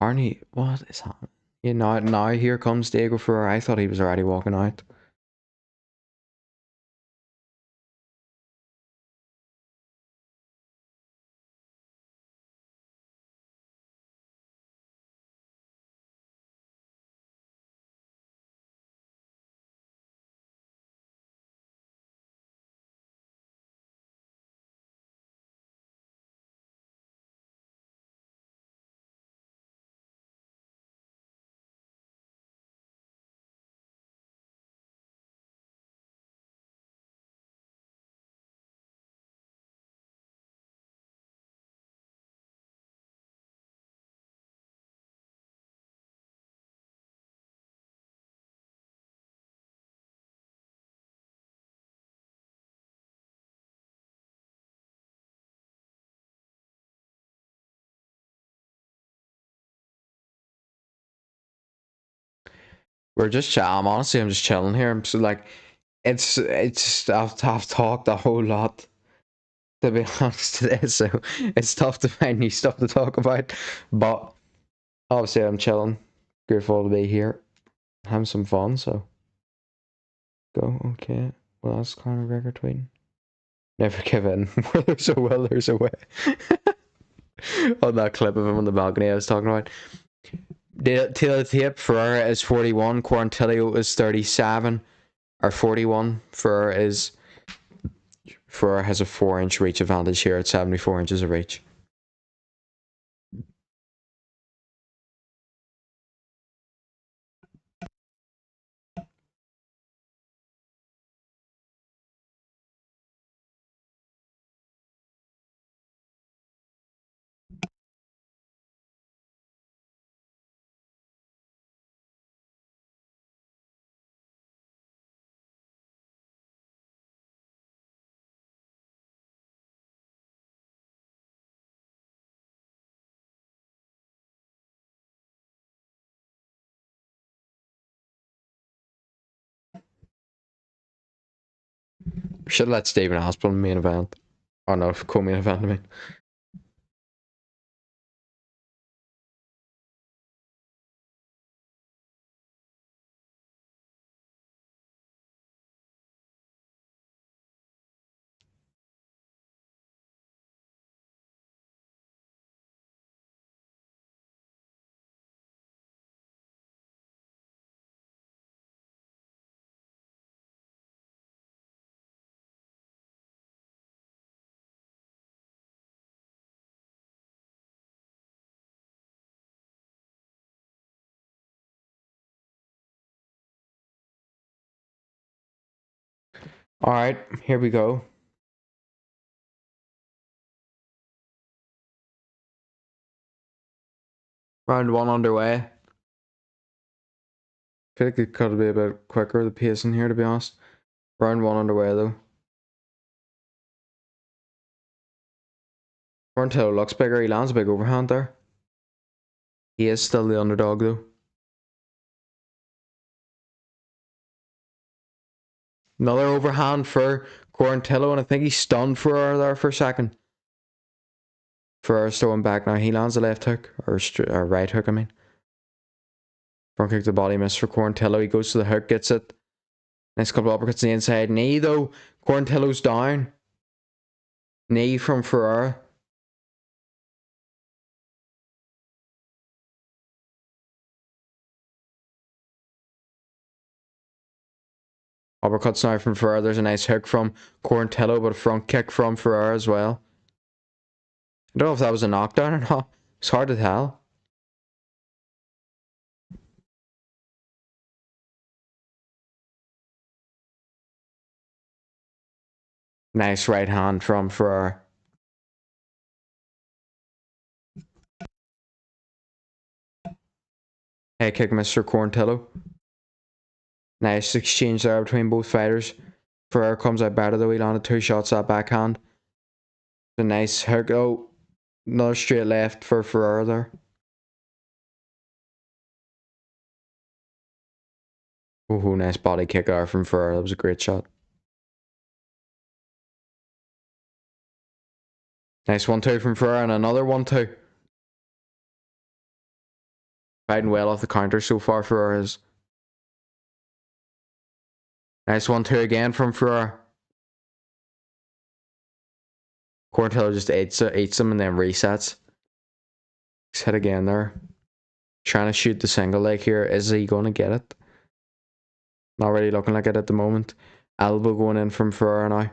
Arnie, what is happening? Yeah, now here comes Diego Ferrer. I thought he was already walking out. We're just I'm honestly I'm just chilling here. I'm so like I've talked a whole lot to be honest today, so it's tough to find new stuff to talk about. But obviously I'm chilling. Grateful to be here. Having some fun, so go, okay. Well that's Conor McGregor tweeting. Never give in. Where there's a will, there's a way. On that clip of him on the balcony I was talking about. Taylor Tape, Ferrara is 41, Quarantillo is 37, or 41. Ferrara has a 4-inch reach advantage here at 74 inches of reach. Should let Stephen Aspinall main event. Oh no, co-main event, I mean. Alright, here we go. Round 1 underway. I feel like it could be a bit quicker, the pace in here, to be honest. Round 1 underway, though. Quarantillo looks bigger, he lands a big overhand there. He is still the underdog, though. Another overhand for Quarantillo, and I think he's stunned Ferrara there for a second. Ferrara's throwing back now. He lands a left hook, or right hook, I mean. Front kick to body miss for Quarantillo. He goes to the hook, gets it. Nice couple of uppercuts on the inside. Knee, though. Quarantillo's down. Knee from Ferrara. Uppercuts now from Ferrara. There's a nice hook from Quarantillo, but a front kick from Ferrara as well. I don't know if that was a knockdown or not. It's hard to tell. Nice right hand from Ferrara. Head kick, Mr. Quarantillo. Nice exchange there between both fighters. Ferrara comes out better though. He landed 2 shots that backhand. A nice hook. Oh, another straight left for Ferrara there. Oh, nice body kick there from Ferrara. That was a great shot. Nice 1-2 from Ferrara and another 1-2. Fighting well off the counter so far, Ferrara is. Nice 1-2 again from Ferrara. Quarantillo just eats him and then resets. He's hit again there. Trying to shoot the single leg here. Is he going to get it? Not really looking like it at the moment. Elbow going in from Ferrara now.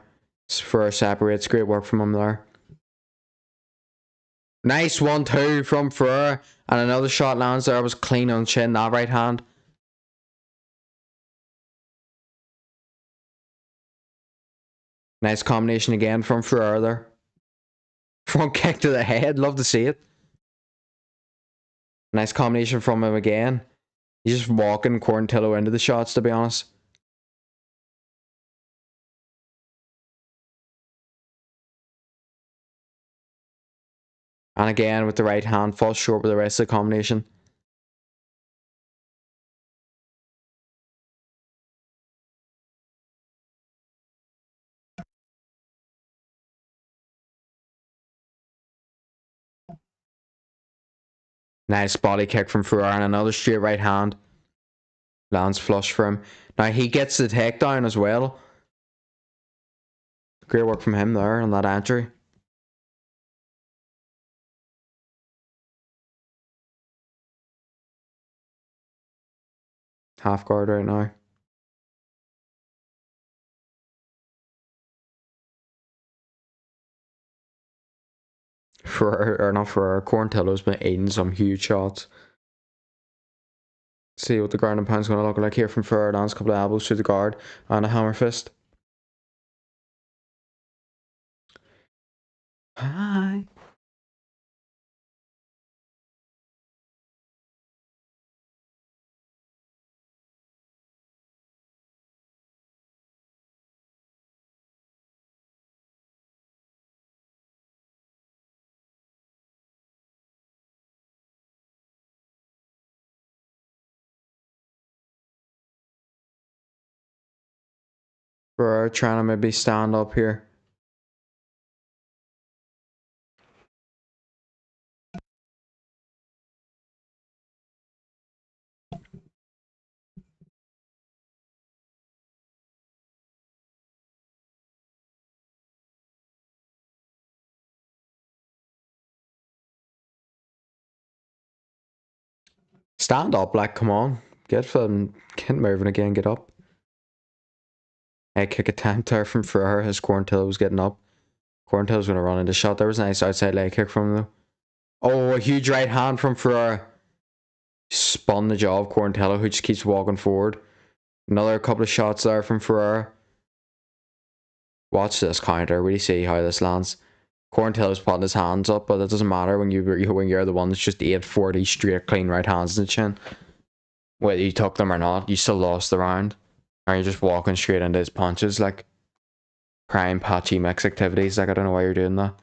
Ferrara separates. Great work from him there. Nice 1-2 from Ferrara. And another shot lands there. Was clean on chin. That right hand. Nice combination again from Ferrara there. Front kick to the head. Love to see it. Nice combination from him again. He's just walking Quarantillo into the shots, to be honest. And again with the right hand, falls short with the rest of the combination. Nice body kick from Ferrari and another straight right hand. Lands flush for him. Now he gets the takedown as well. Great work from him there on that entry. Half guard right now. Quarantillo's been eating some huge shots. See what the ground and pound's going to look like here from Ferrer. Lands a couple of elbows through the guard and a hammer fist. Hi. Ferrer trying to maybe stand up here. Stand up, like, come on. Get moving again, get up. Head kick attempt there from Ferrer as Quarantillo was getting up. Quarantillo's going to run into shot. There was a nice outside leg kick from him though. Oh, a huge right hand from Ferrer. Spun the jaw of Quarantillo, who just keeps walking forward. Another couple of shots there from Ferrer. Watch this counter. Really see how this lands. Quarantillo's putting his hands up, but it doesn't matter when you're the one that's just 840 straight clean right hands in the chin. Whether you took them or not, you still lost the round. Or you're just walking straight into his punches like prime patchy mix activities. Like, I don't know why you're doing that.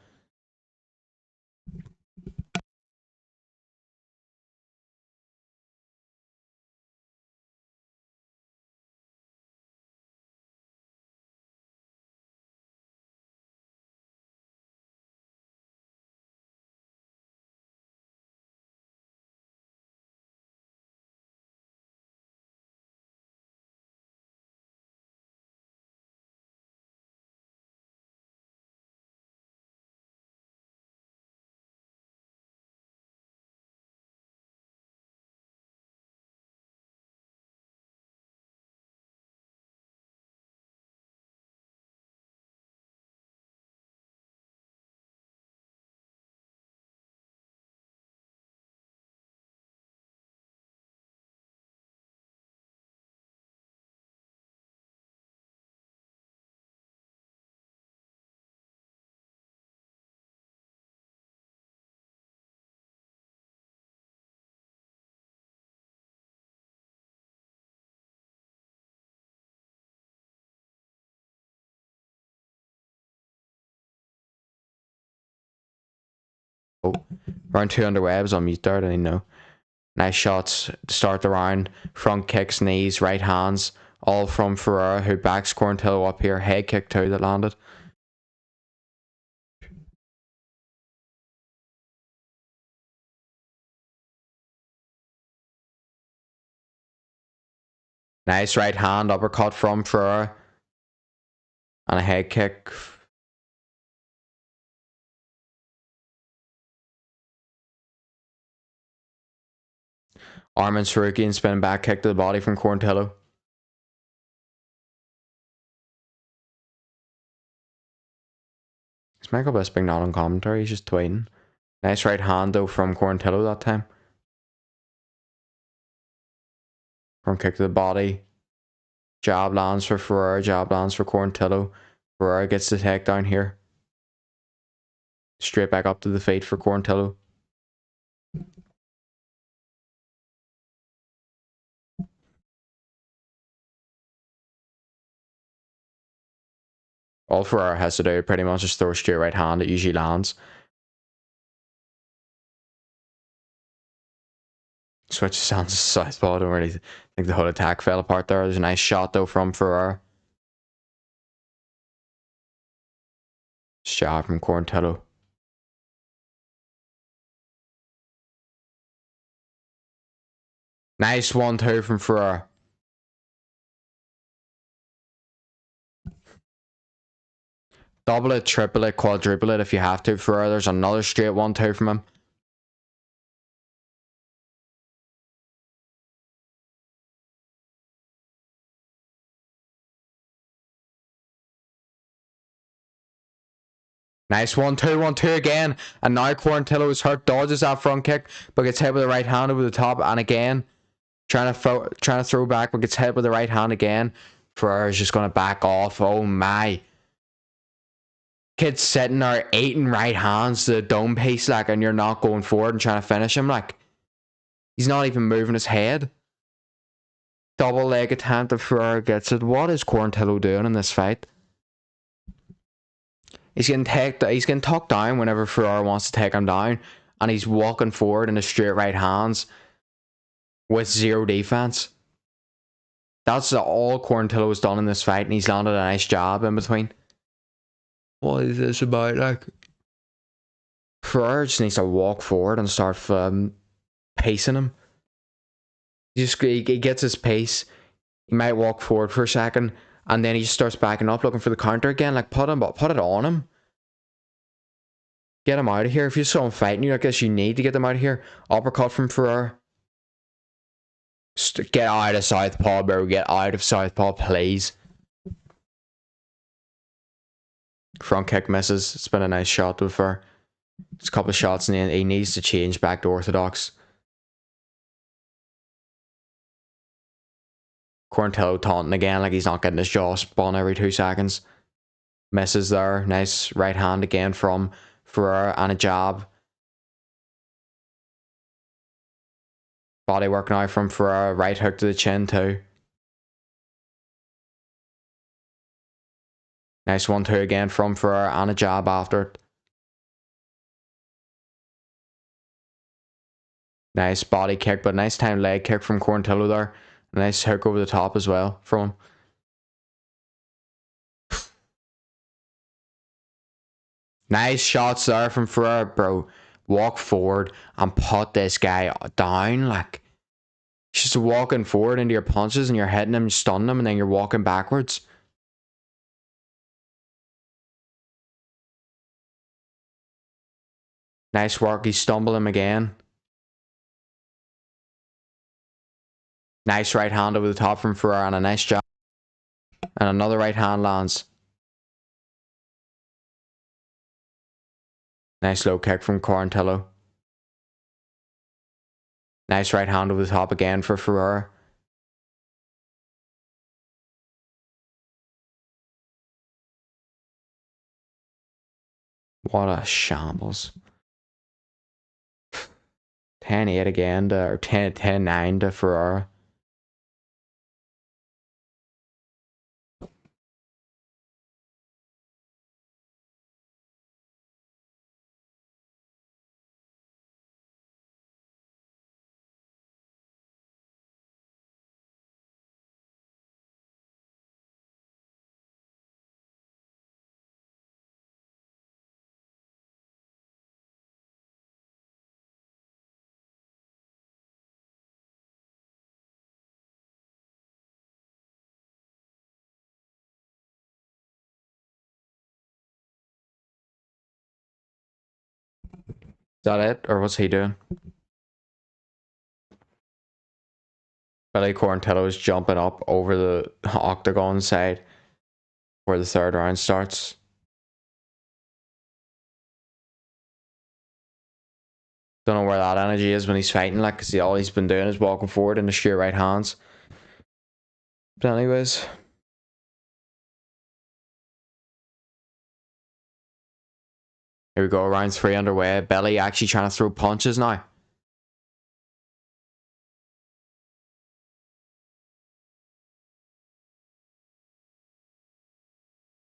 Oh, round 2 underway. I was on mute there, I didn't know. Nice shots to start the round. Front kicks, knees, right hands. All from Ferreira, who backs Quarantillo up here. Head kick too that landed. Nice right hand uppercut from Ferreira. And a head kick. Armin Sarukian spinning back kick to the body from Quarantillo. Is Michael Bisping not on commentary? He's just tweeting. Nice right hand though from Quarantillo that time. Front kick to the body. Jab lands for Ferreira. Jab lands for Quarantillo. Ferreira gets the takedown here. Straight back up to the feet for Quarantillo. All Ferreira has to do pretty much is throw a straight right hand. It usually lands. Switch sounds to southpaw. I don't really think the whole attack fell apart there. There's a nice shot though from Ferreira. Jab from Quarantillo. Nice 1-2 from Ferrer. Double it, triple it, quadruple it if you have to. Ferrer, there's another straight 1-2 from him. Nice 1-2, 1-2 again. And now Quarantillo is hurt, dodges that front kick, but gets hit with the right hand over the top. And again, trying to throw back, but gets hit with the right hand again. Ferrer is just going to back off. Oh my. Kid's sitting there eating right hands to the dome piece, like, and you're not going forward and trying to finish him. Like, he's not even moving his head. Double leg attempt if Ferrer gets it. What is Quarantillo doing in this fight? He's getting tucked down whenever Ferrer wants to take him down, and he's walking forward in his straight right hands with zero defense. That's all Quarantillo has done in this fight, and he's landed a nice jab in between. What is this about? Like, Ferrer just needs to walk forward and start pacing him. He gets his pace. He might walk forward for a second, and then he just starts backing up, looking for the counter again. Like, put it on him. Get him out of here. If you saw him fighting you, I guess you need to get them out of here. Uppercut from Ferrer. Get out of southpaw, bro. Get out of southpaw, please. Front kick misses. It's been a nice shot to Ferrer. It's a couple of shots, and he needs to change back to orthodox. Quarantillo taunting again, like he's not getting his jaw spun every 2 seconds. Misses there. Nice right hand again from Ferrer and a jab. Body work now from Ferrer. Right hook to the chin too. Nice 1-2 again from Ferrer and a jab after it. Nice body kick, but nice time leg kick from Quarantillo there. A nice hook over the top as well from him. Nice shots there from Ferrer, bro. Walk forward and put this guy down. Like, just walking forward into your punches and you're hitting him, stunning him, and then you're walking backwards. Nice work. He stumbled him again. Nice right hand over the top from Ferrer and a nice jab. And another right hand lands. Nice low kick from Quarantillo. Nice right hand over the top again for Ferrer. What a shambles. 10-8 again, or 10-9 to Ferrer. Is that it? Or what's he doing? Billy Quarantillo is jumping up over the octagon side where the third round starts. Don't know where that energy is when he's fighting, like, because all he's been doing is walking forward in the straight right hands. But anyways. Here we go, round 3 underway. Billy actually trying to throw punches now.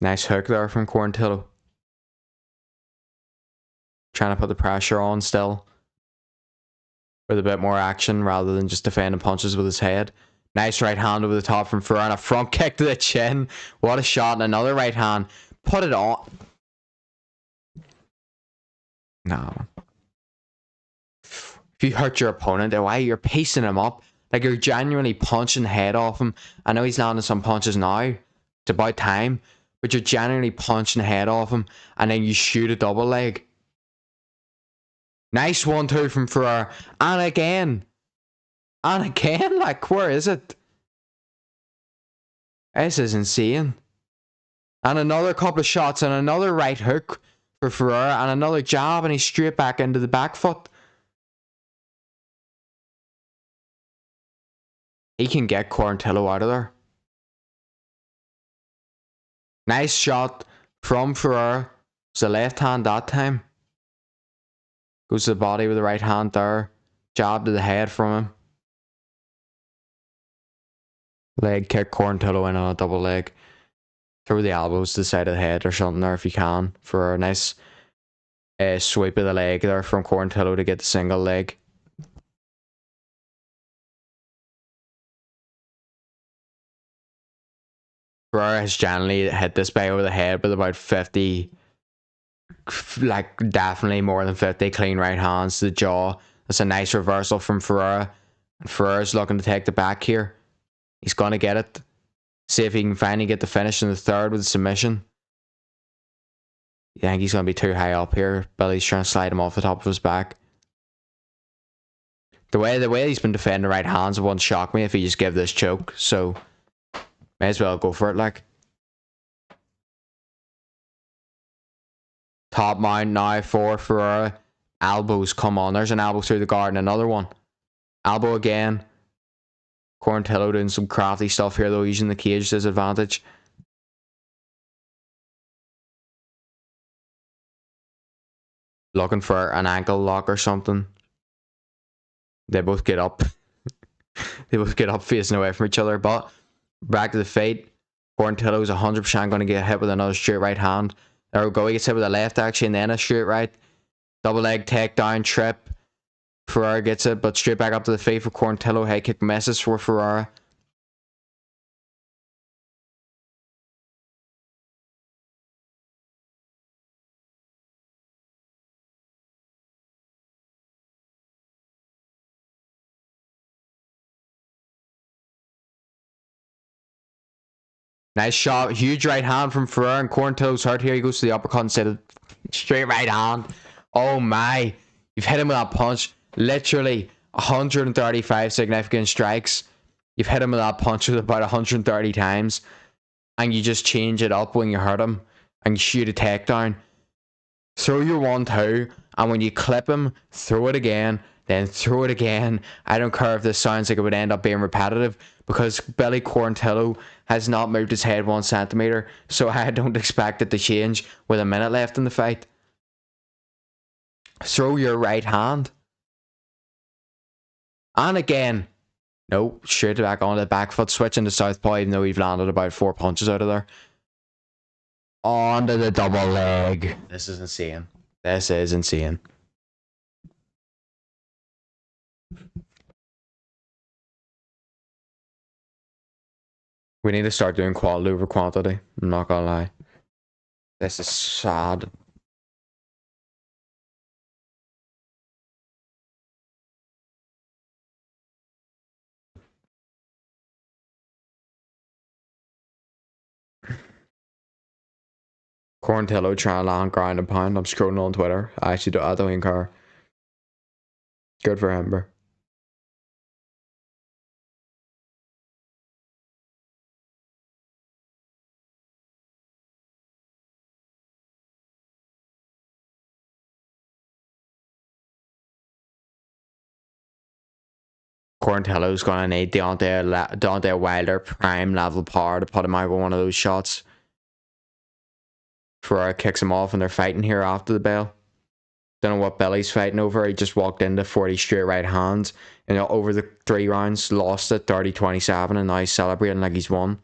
Nice hook there from Quarantillo. Trying to put the pressure on still. With a bit more action rather than just defending punches with his head. Nice right hand over the top from Ferrer and a front kick to the chin. What a shot, and another right hand. Put it on. No. If you hurt your opponent, why you're pacing him up Like, you're genuinely punching the head off him. I know he's landing some punches now. It's about time. But you're genuinely punching the head off him. And then you shoot a double leg. Nice 1-2 from Ferrer. And again. And again. Like, where is it? This is insane. And another couple of shots and another right hook for Ferrer. And another jab. And he's straight back into the back foot. He can get Quarantillo out of there. Nice shot from Ferrer. It's the left hand that time. Goes to the body with the right hand there. Jab to the head from him. Leg kick Quarantillo in on a double leg. Throw the elbows to the side of the head or something there if you can. For a nice sweep of the leg there from Quarantillo to get the single leg. Ferrer has generally hit this guy over the head with about 50, like definitely more than 50 clean right hands to the jaw. That's a nice reversal from Ferrer. And Ferrer's looking to take the back here. He's going to get it. See if he can finally get the finish in the third with the submission. I think he's going to be too high up here. Billy's trying to slide him off the top of his back. The way he's been defending right hands wouldn't shock me if he just gave this choke. So, may as well go for it, like. Top mount now for Ferrer. Elbows, come on. There's an elbow through the guard and another one. Elbow again. Quarantillo doing some crafty stuff here though, using the cage disadvantage. Looking for an ankle lock or something. They both get up. They both get up facing away from each other. But back to the fight. Quarantillo is 100% going to get hit with another straight right hand. There we go. He gets hit with a left actually and then a straight right. Double leg takedown trip. Ferrer gets it, but straight back up to the feet for Quarantillo. Head kick misses for Ferrer. Nice shot. Huge right hand from Ferrer, and Quarantillo's hurt here. He goes to the uppercut instead of straight right hand. Oh my. You've hit him with that punch. Literally 135 significant strikes. You've hit him with that punch with about 130 times. And you just change it up when you hurt him. And you shoot a takedown. Throw your 1-2. And when you clip him, throw it again. Then throw it again. I don't care if this sounds like it would end up being repetitive. Because Billy Quarantillo has not moved his head 1 centimeter. So I don't expect it to change with a minute left in the fight. Throw your right hand. And again. No, straight back onto the back foot. Switching to southpaw even though we've landed about 4 punches out of there. Onto the double leg. This is insane. This is insane. We need to start doing quality over quantity. I'm not gonna lie. This is sad. Quarantillo trying to land ground and pound. I'm scrolling on Twitter. I don't even care. Good for him, bro. Quarantillo's gonna need Deontay Wilder prime level power to put him out with one of those shots. Ferrer kicks him off and they're fighting here after the bell. Don't know what Billy's fighting over. He just walked into 40 straight right hands and over the 3 rounds lost it 30-27 and now he's celebrating like he's won.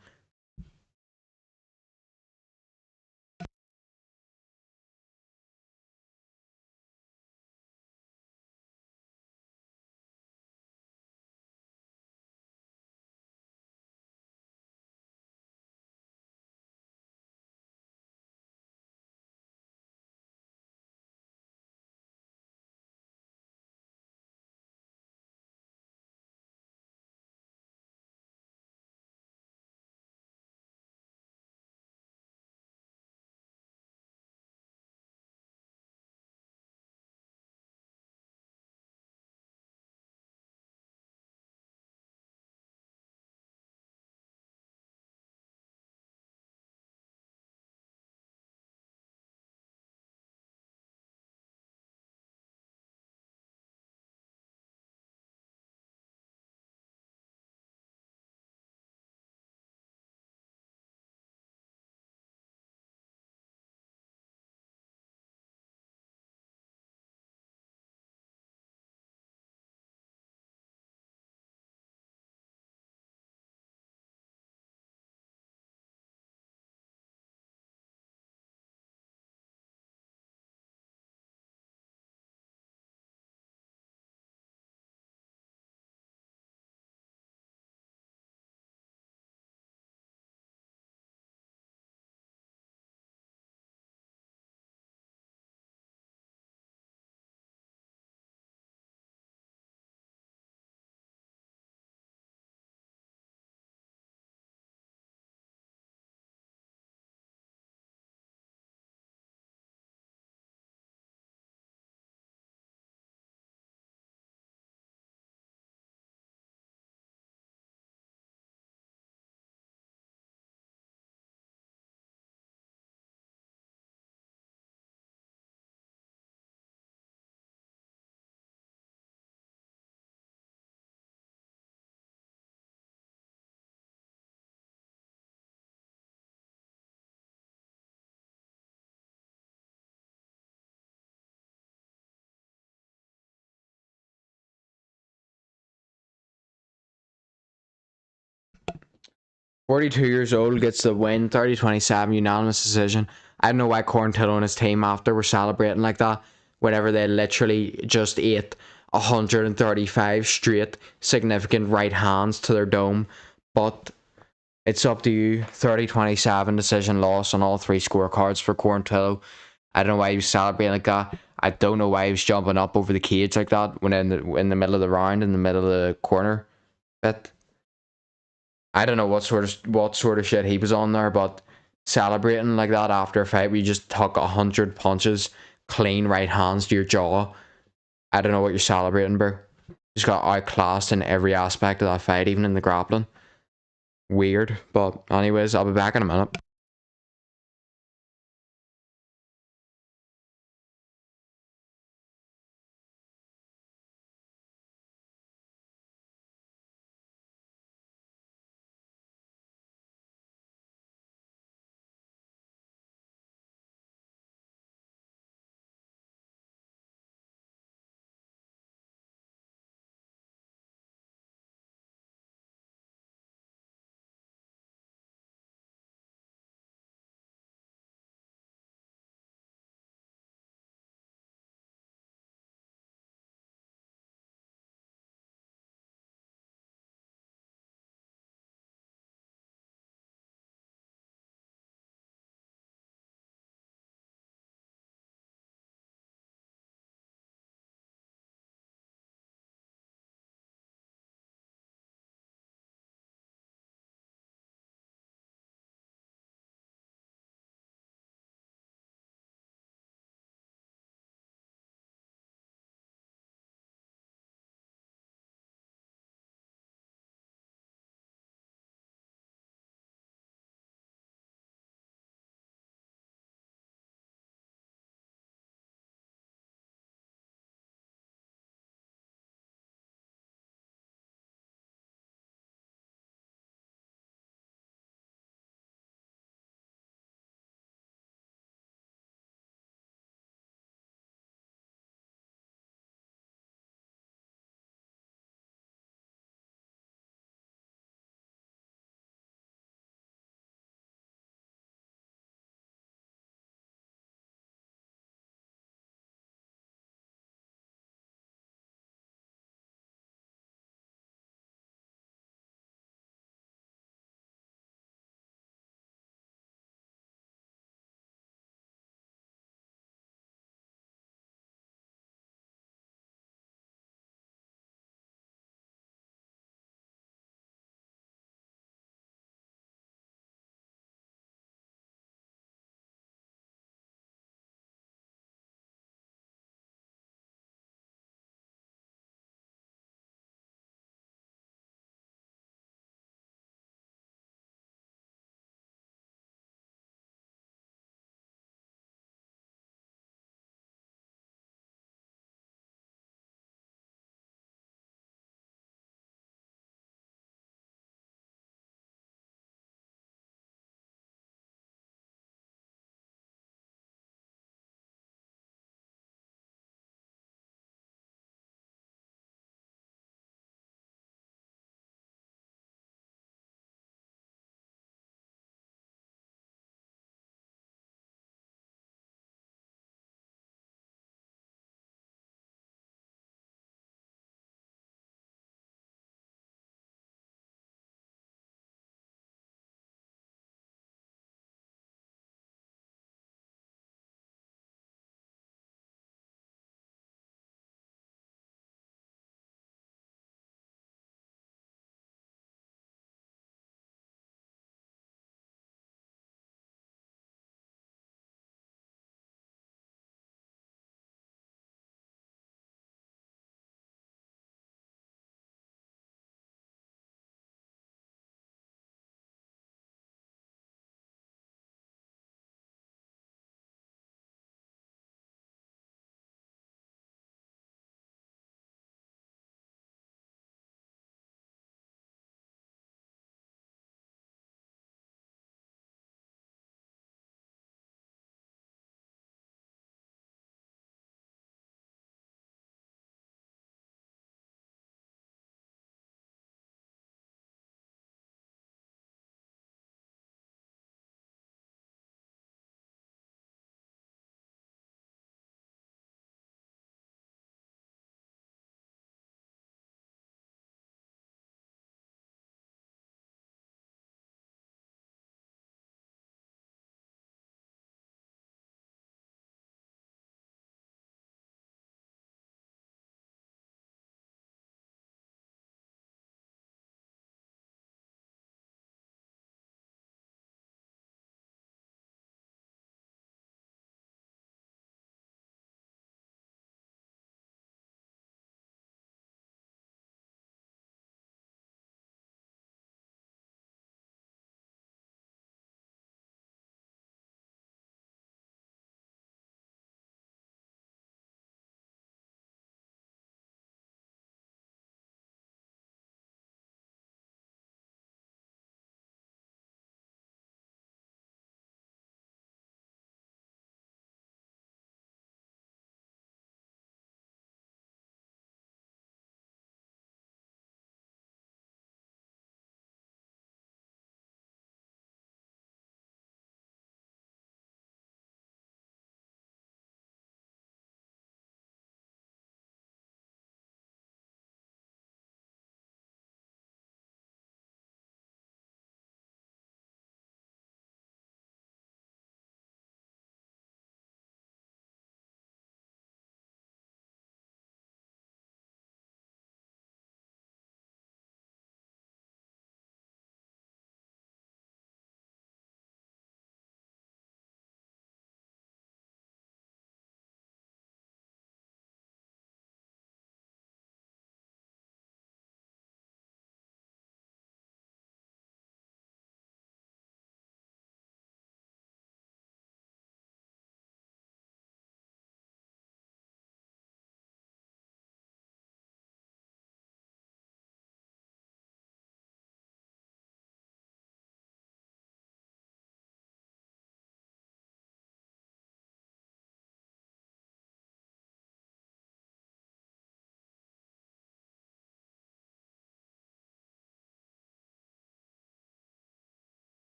42 years old, gets the win, 30-27, unanimous decision. I don't know why Corntillo and his team after were celebrating like that whenever they literally just ate 135 straight significant right hands to their dome. But it's up to you. 30-27 decision loss on all three scorecards for Corntillo. I don't know why he was celebrating like that. I don't know why he was jumping up over the cage like that when in the middle of the round, in the middle of the corner bit. I don't know what sort of shit he was on there, but celebrating like that after a fight where you just took 100 punches, clean right hands to your jaw. I don't know what you're celebrating, bro. Just got outclassed in every aspect of that fight, even in the grappling. Weird, but anyways, I'll be back in a minute.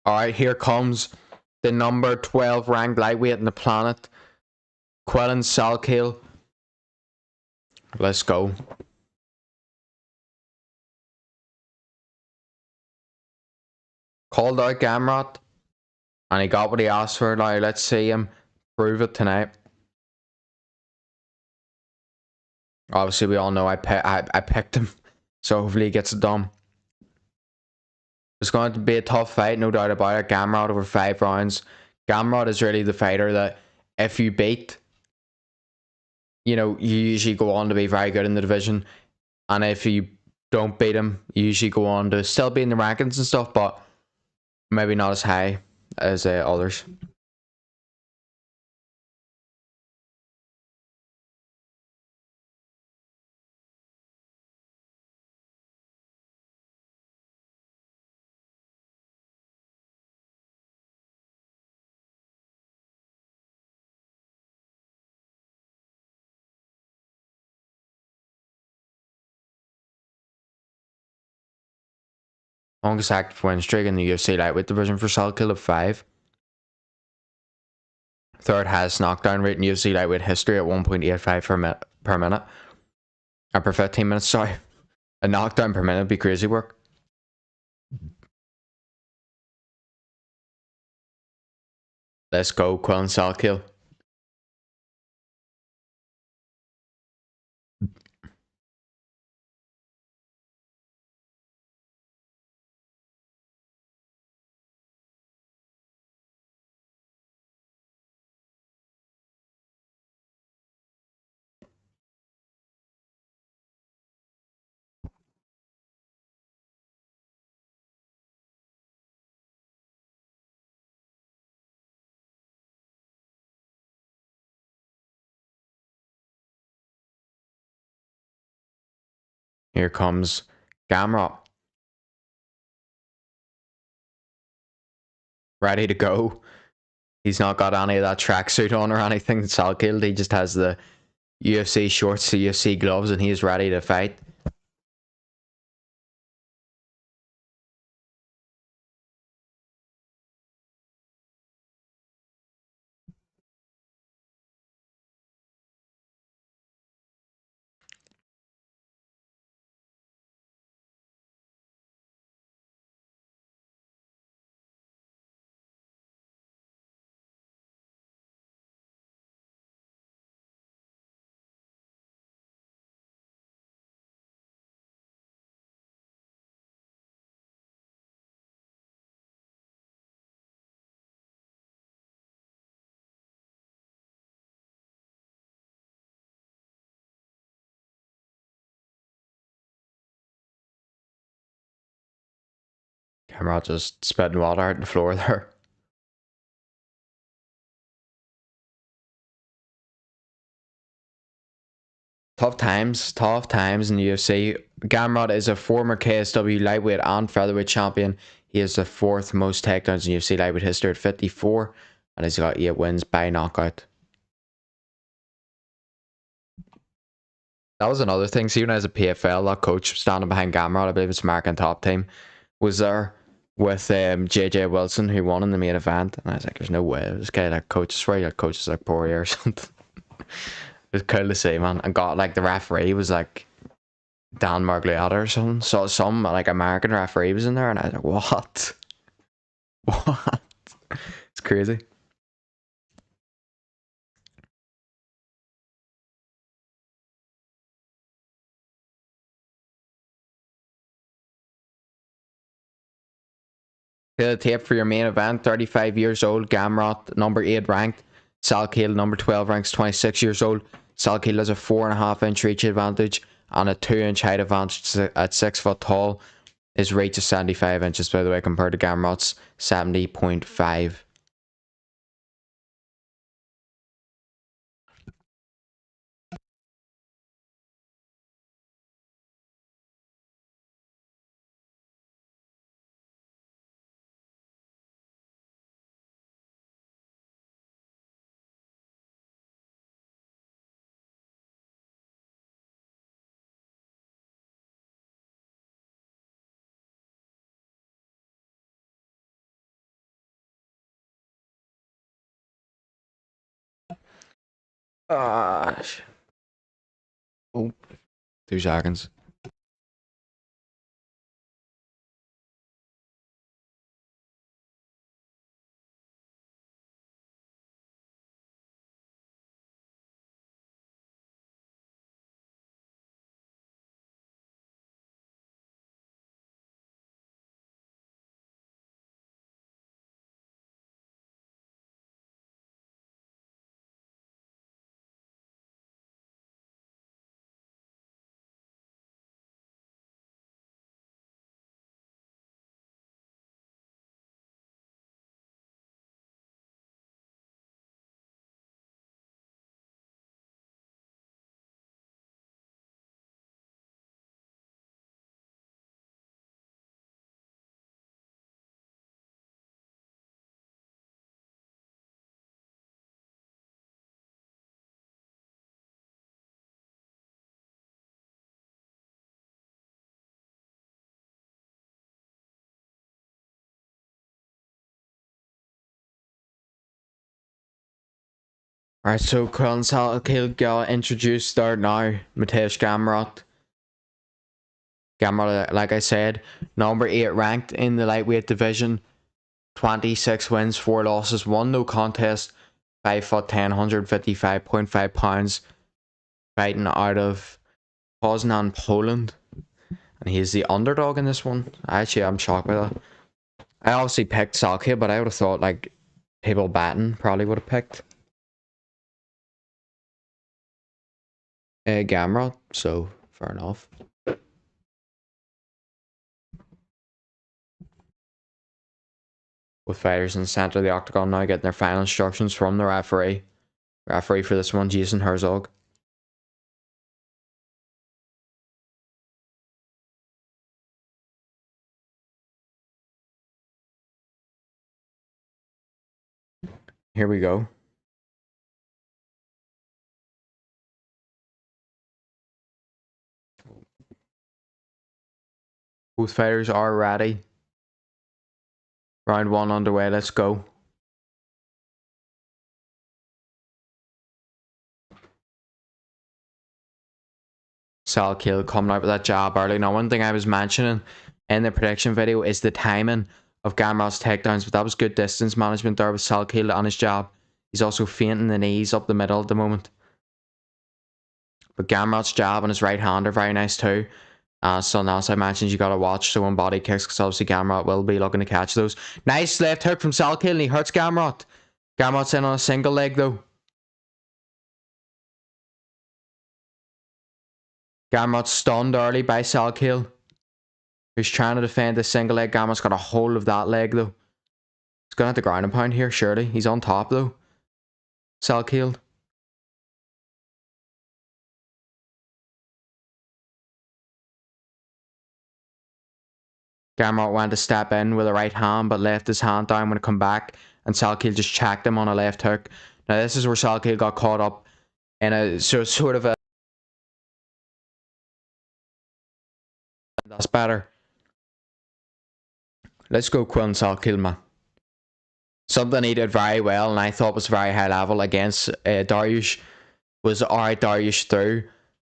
Alright, here comes the number 12 ranked lightweight in the planet, Quillen Salkilld. Let's go. Called out Gamrot, and he got what he asked for. Now let's see him prove it tonight. Obviously, we all know I picked him, so hopefully he gets it done. It's going to be a tough fight, no doubt about it. Gamrot over 5 rounds. Gamrot is really the fighter that if you beat, you know, you usually go on to be very good in the division. And if you don't beat him, you usually go on to still be in the rankings and stuff, but maybe not as high as others. Longest active win streak in the UFC lightweight division for Salkilld of 5. Third highest knockdown rate in UFC lightweight history at 1.85 per minute. Per 15 minutes, sorry. A knockdown per minute would be crazy work. Let's go, Quillen Salkilld. Here comes Gamrot. Ready to go. He's not got any of that tracksuit on or anything. Salkilld, he just has the UFC shorts, the UFC gloves, and he's ready to fight. Gamrot just spitting water out on the floor there. Tough times in the UFC. Gamrot is a former KSW lightweight and featherweight champion. He is the 4th most takedowns in UFC lightweight history at 54, and he's got 8 wins by knockout. That was another thing. See, when I was a PFL, that coach standing behind Gamrot, I believe it's American Top Team, was there with JJ Wilson, who won in the main event, and I was like, "There's no way this guy like coach. I swear that coach is like Poirier or something." It was cool to see, man. And got like the referee was like Dan Margliotta or something. So some like American referee was in there, and I was like, "What? What?" It's crazy. The tape for your main event: 35 years old, Gamrot, number 8 ranked. Salkilld, number 12, ranks 26 years old. Salkilld has a 4.5-inch reach advantage and a 2-inch height advantage at 6 foot tall. His reach is 75 inches, by the way, compared to Gamrot's 70.5. Ah, oh, 2 seconds. Alright, so Colin Salkilld got introduced there now. Mateusz Gamrot. Gamrot, like I said, number 8 ranked in the lightweight division. 26 wins, 4 losses, 1 no contest. 5'10", 155.5 pounds. Fighting out of Poznan, Poland. And he's the underdog in this one. Actually, I'm shocked by that. I obviously picked Salkilld, but I would have thought like people batting probably would have picked Gamrot, so fair enough. With fighters in the centre of the octagon now getting their final instructions from the referee. Referee for this one, Jason Herzog. Here we go. Both fighters are ready. Round 1 underway, let's go. Salkilld coming out with that jab early. Now, one thing I was mentioning in the prediction video is the timing of Gamrot's takedowns, but that was good distance management there with Salkilld on his jab. He's also feinting the knees up the middle at the moment. But Gamrot's jab and his right hand are very nice too. Something else I mentioned you gotta watch so on body kicks, because obviously Gamrot will be looking to catch those. Nice left hook from Salkilld and he hurts Gamrot. Gamrot's in on a single leg though. Gamrot's stunned early by Salkilld, who's trying to defend the single leg. Gamrot's got a hold of that leg though. He's going to have to ground and pound here, surely. He's on top though. Salkilld. Gamrot went to step in with a right hand, but left his hand down when it come back, and Salkilld just checked him on a left hook. Now this is where Salkilld got caught up in a sort of a... That's better. Let's go Quillen Salkilld, man. Something he did very well, and I thought was very high level against Dariush, was alright. Dariush through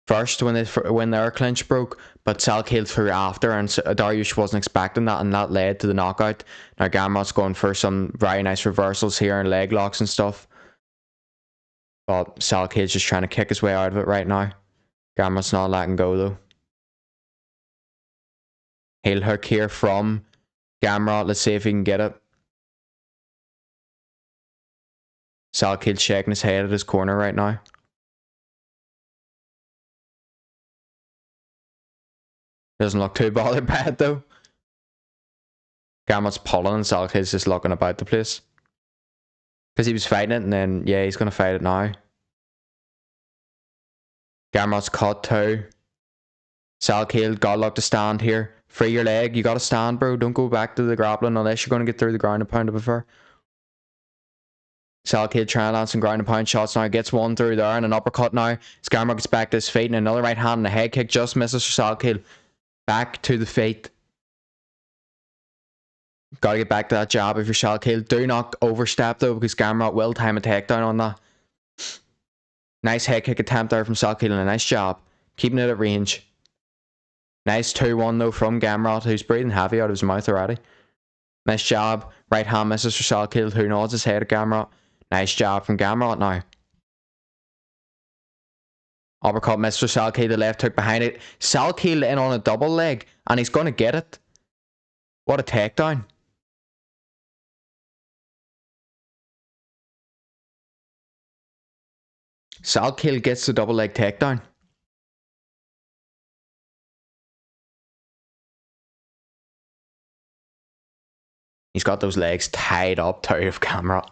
first when their clinch broke, but Salkilld threw after, and Dariush wasn't expecting that, and that led to the knockout. Now Gamrot's going for some very nice reversals here and leg locks and stuff, but Salkild's just trying to kick his way out of it right now. Gamrot's not letting go though. Heel hook here from Gamrot. Let's see if he can get it. Salkilld shaking his head at his corner right now. Doesn't look too bothered by it though. Gamrot's pulling and Salkild's just looking about the place. Because he was fighting it, and then, yeah, he's going to fight it now. Gamrot's caught too. Salkilld got luck to stand here. Free your leg. You got to stand, bro. Don't go back to the grappling unless you're going to get through the ground and pound to be fair. Salkilld trying to land some ground and pound shots now. Gets one through there and an uppercut now. Gamrot gets back to his feet and another right hand and a head kick just misses for Salkilld. Back to the feet. Gotta get back to that jab if you're Salkilld. Do not overstep though, because Gamrot will time a takedown on that. Nice head kick attempt there from Salkilld and a nice job. Keeping it at range. Nice 2-1 though from Gamrot, who's breathing heavy out of his mouth already. Nice job. Right hand misses for Salkilld, who nods his head at Gamrot. Nice job from Gamrot now. Uppercut miss for Salkilld, the left hook behind it. Salkilld in on a double leg, and he's going to get it. What a takedown. Salkilld gets the double leg takedown. He's got those legs tied up too of Gamrot.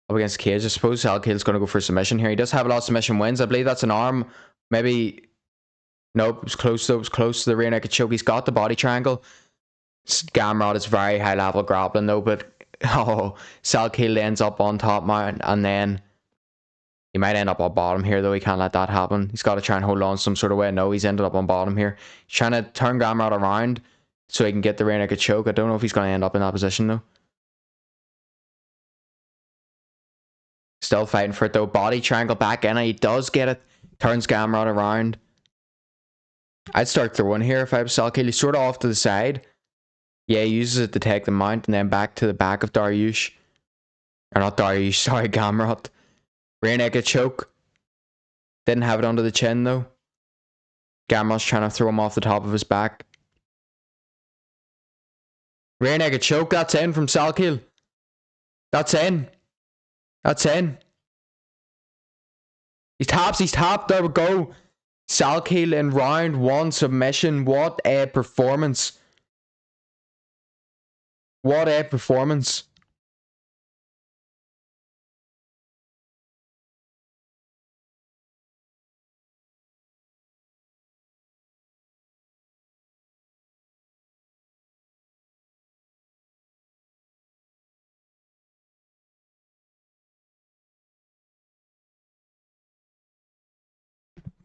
Up against the cage, I suppose Salkild's going to go for a submission here. He does have a lot of submission wins. I believe that's an arm. Maybe. Nope, it was close though. It was close to the rear naked choke. He's got the body triangle. Gamrot is very high level grappling though, but Salkilld ends up on top mount, and then he might end up on bottom here though. He can't let that happen. He's got to try and hold on some sort of way. No, he's ended up on bottom here. He's trying to turn Gamrot around so he can get the rear naked choke. I don't know if he's going to end up in that position though. Still fighting for it though. Body triangle back in. He does get it. Turns Gamrot around. I'd start throwing here if I was Salkilld. He's sort of off to the side. Yeah, he uses it to take the mount and then back to the back of Dariush. Or not Dariush, sorry, Gamrot. Rear naked choke. Didn't have it under the chin though. Gamrot's trying to throw him off the top of his back. Rear naked choke. That's in from Salkilld. That's in. That's in. He taps, he's tapped. There we go. Salkilld in round 1 submission. What a performance. What a performance.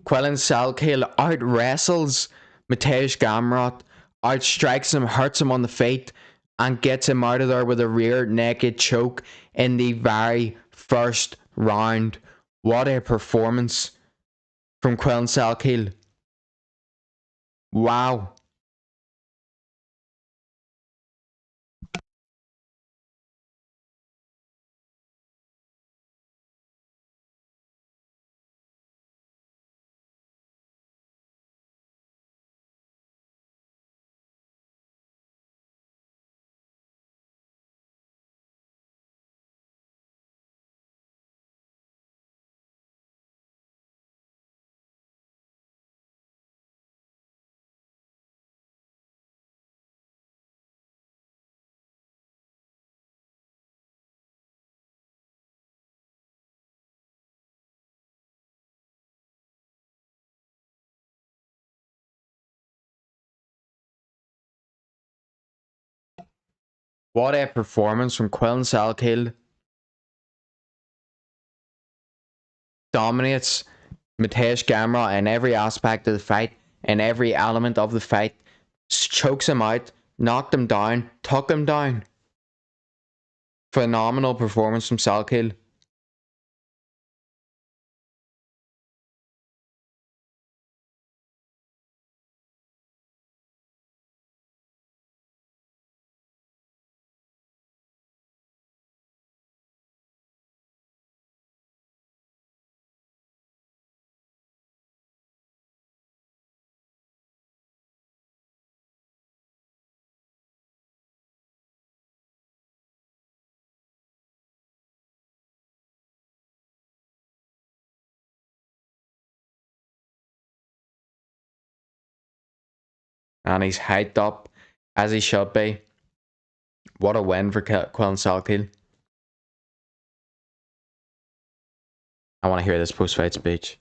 Quillan Salkilld out wrestles Mateusz Gamrot, outstrikes him, hurts him on the feet, and gets him out of there with a rear naked choke in the very first round. What a performance from Quillan Salkilld. Wow. What a performance from Quillan Salkilld. Dominates Mateusz Gamrot in every aspect of the fight, in every element of the fight. Chokes him out, knocked him down, took him down. Phenomenal performance from Salkilld. And he's hyped up as he should be. What a win for Quillan Salkilld. I want to hear this post-fight speech.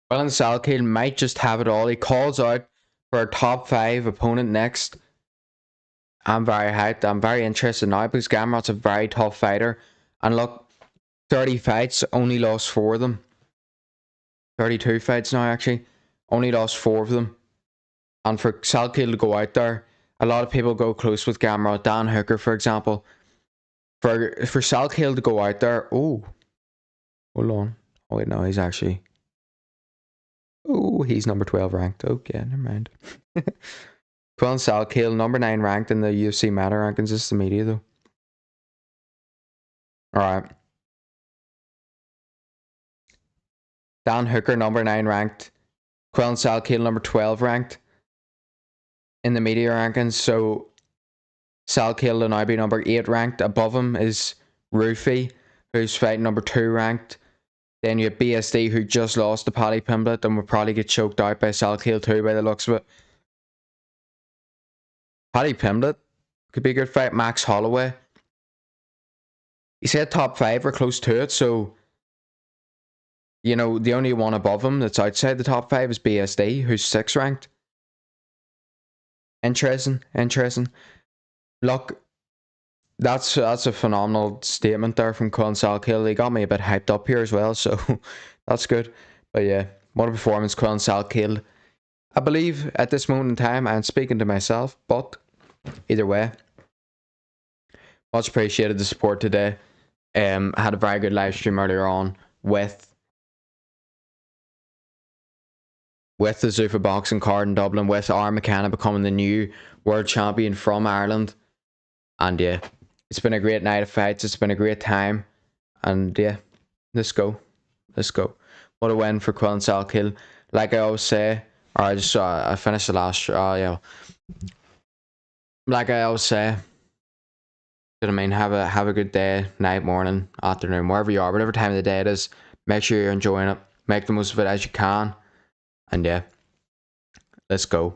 Well, and Salkilld might just have it all. He calls out for a top 5 opponent next. I'm very hyped. I'm very interested now because Gamrot's a very tough fighter. And look, 30 fights, only lost 4 of them. 32 fights now, actually. Only lost 4 of them. And for Salkilld to go out there, a lot of people go close with Gamrot. Dan Hooker, for example. For Salkilld to go out there, oh, hold on. Oh wait, no, he's actually. Oh, he's number 12 ranked. Okay, never mind. Salkilld, number 9 ranked in the UFC meta rankings. This is the media though. Alright. Dan Hooker, number 9 ranked. Salkilld, number 12 ranked in the media rankings. So Salkilld will now be number 8 ranked. Above him is Rufy, who's fighting number 2 ranked. Then you have BSD, who just lost to Paddy Pimblett and will probably get choked out by Salkilld too, by the looks of it. Paddy Pimblett could be a good fight. Max Holloway. He said top 5 or close to it, so you know, the only one above him that's outside the top 5 is BSD, who's 6 ranked. Interesting. Look, that's a phenomenal statement there from Salkilld. He got me a bit hyped up here as well, so that's good. But yeah, what a performance, Salkilld. I believe at this moment in time, I'm speaking to myself, but either way, much appreciated the support today. I had a very good live stream earlier on with the Zuffa boxing card in Dublin, with R. McKenna becoming the new world champion from Ireland. And yeah, it's been a great night of fights. It's been a great time. And yeah, let's go. What a win for Salkilld. Like I always say, or I finished the last, yeah. Like I always say, you know what I mean, have a good day, night, morning, afternoon, wherever you are, whatever time of the day it is. Make sure you're enjoying it. Make the most of it as you can. And yeah, let's go.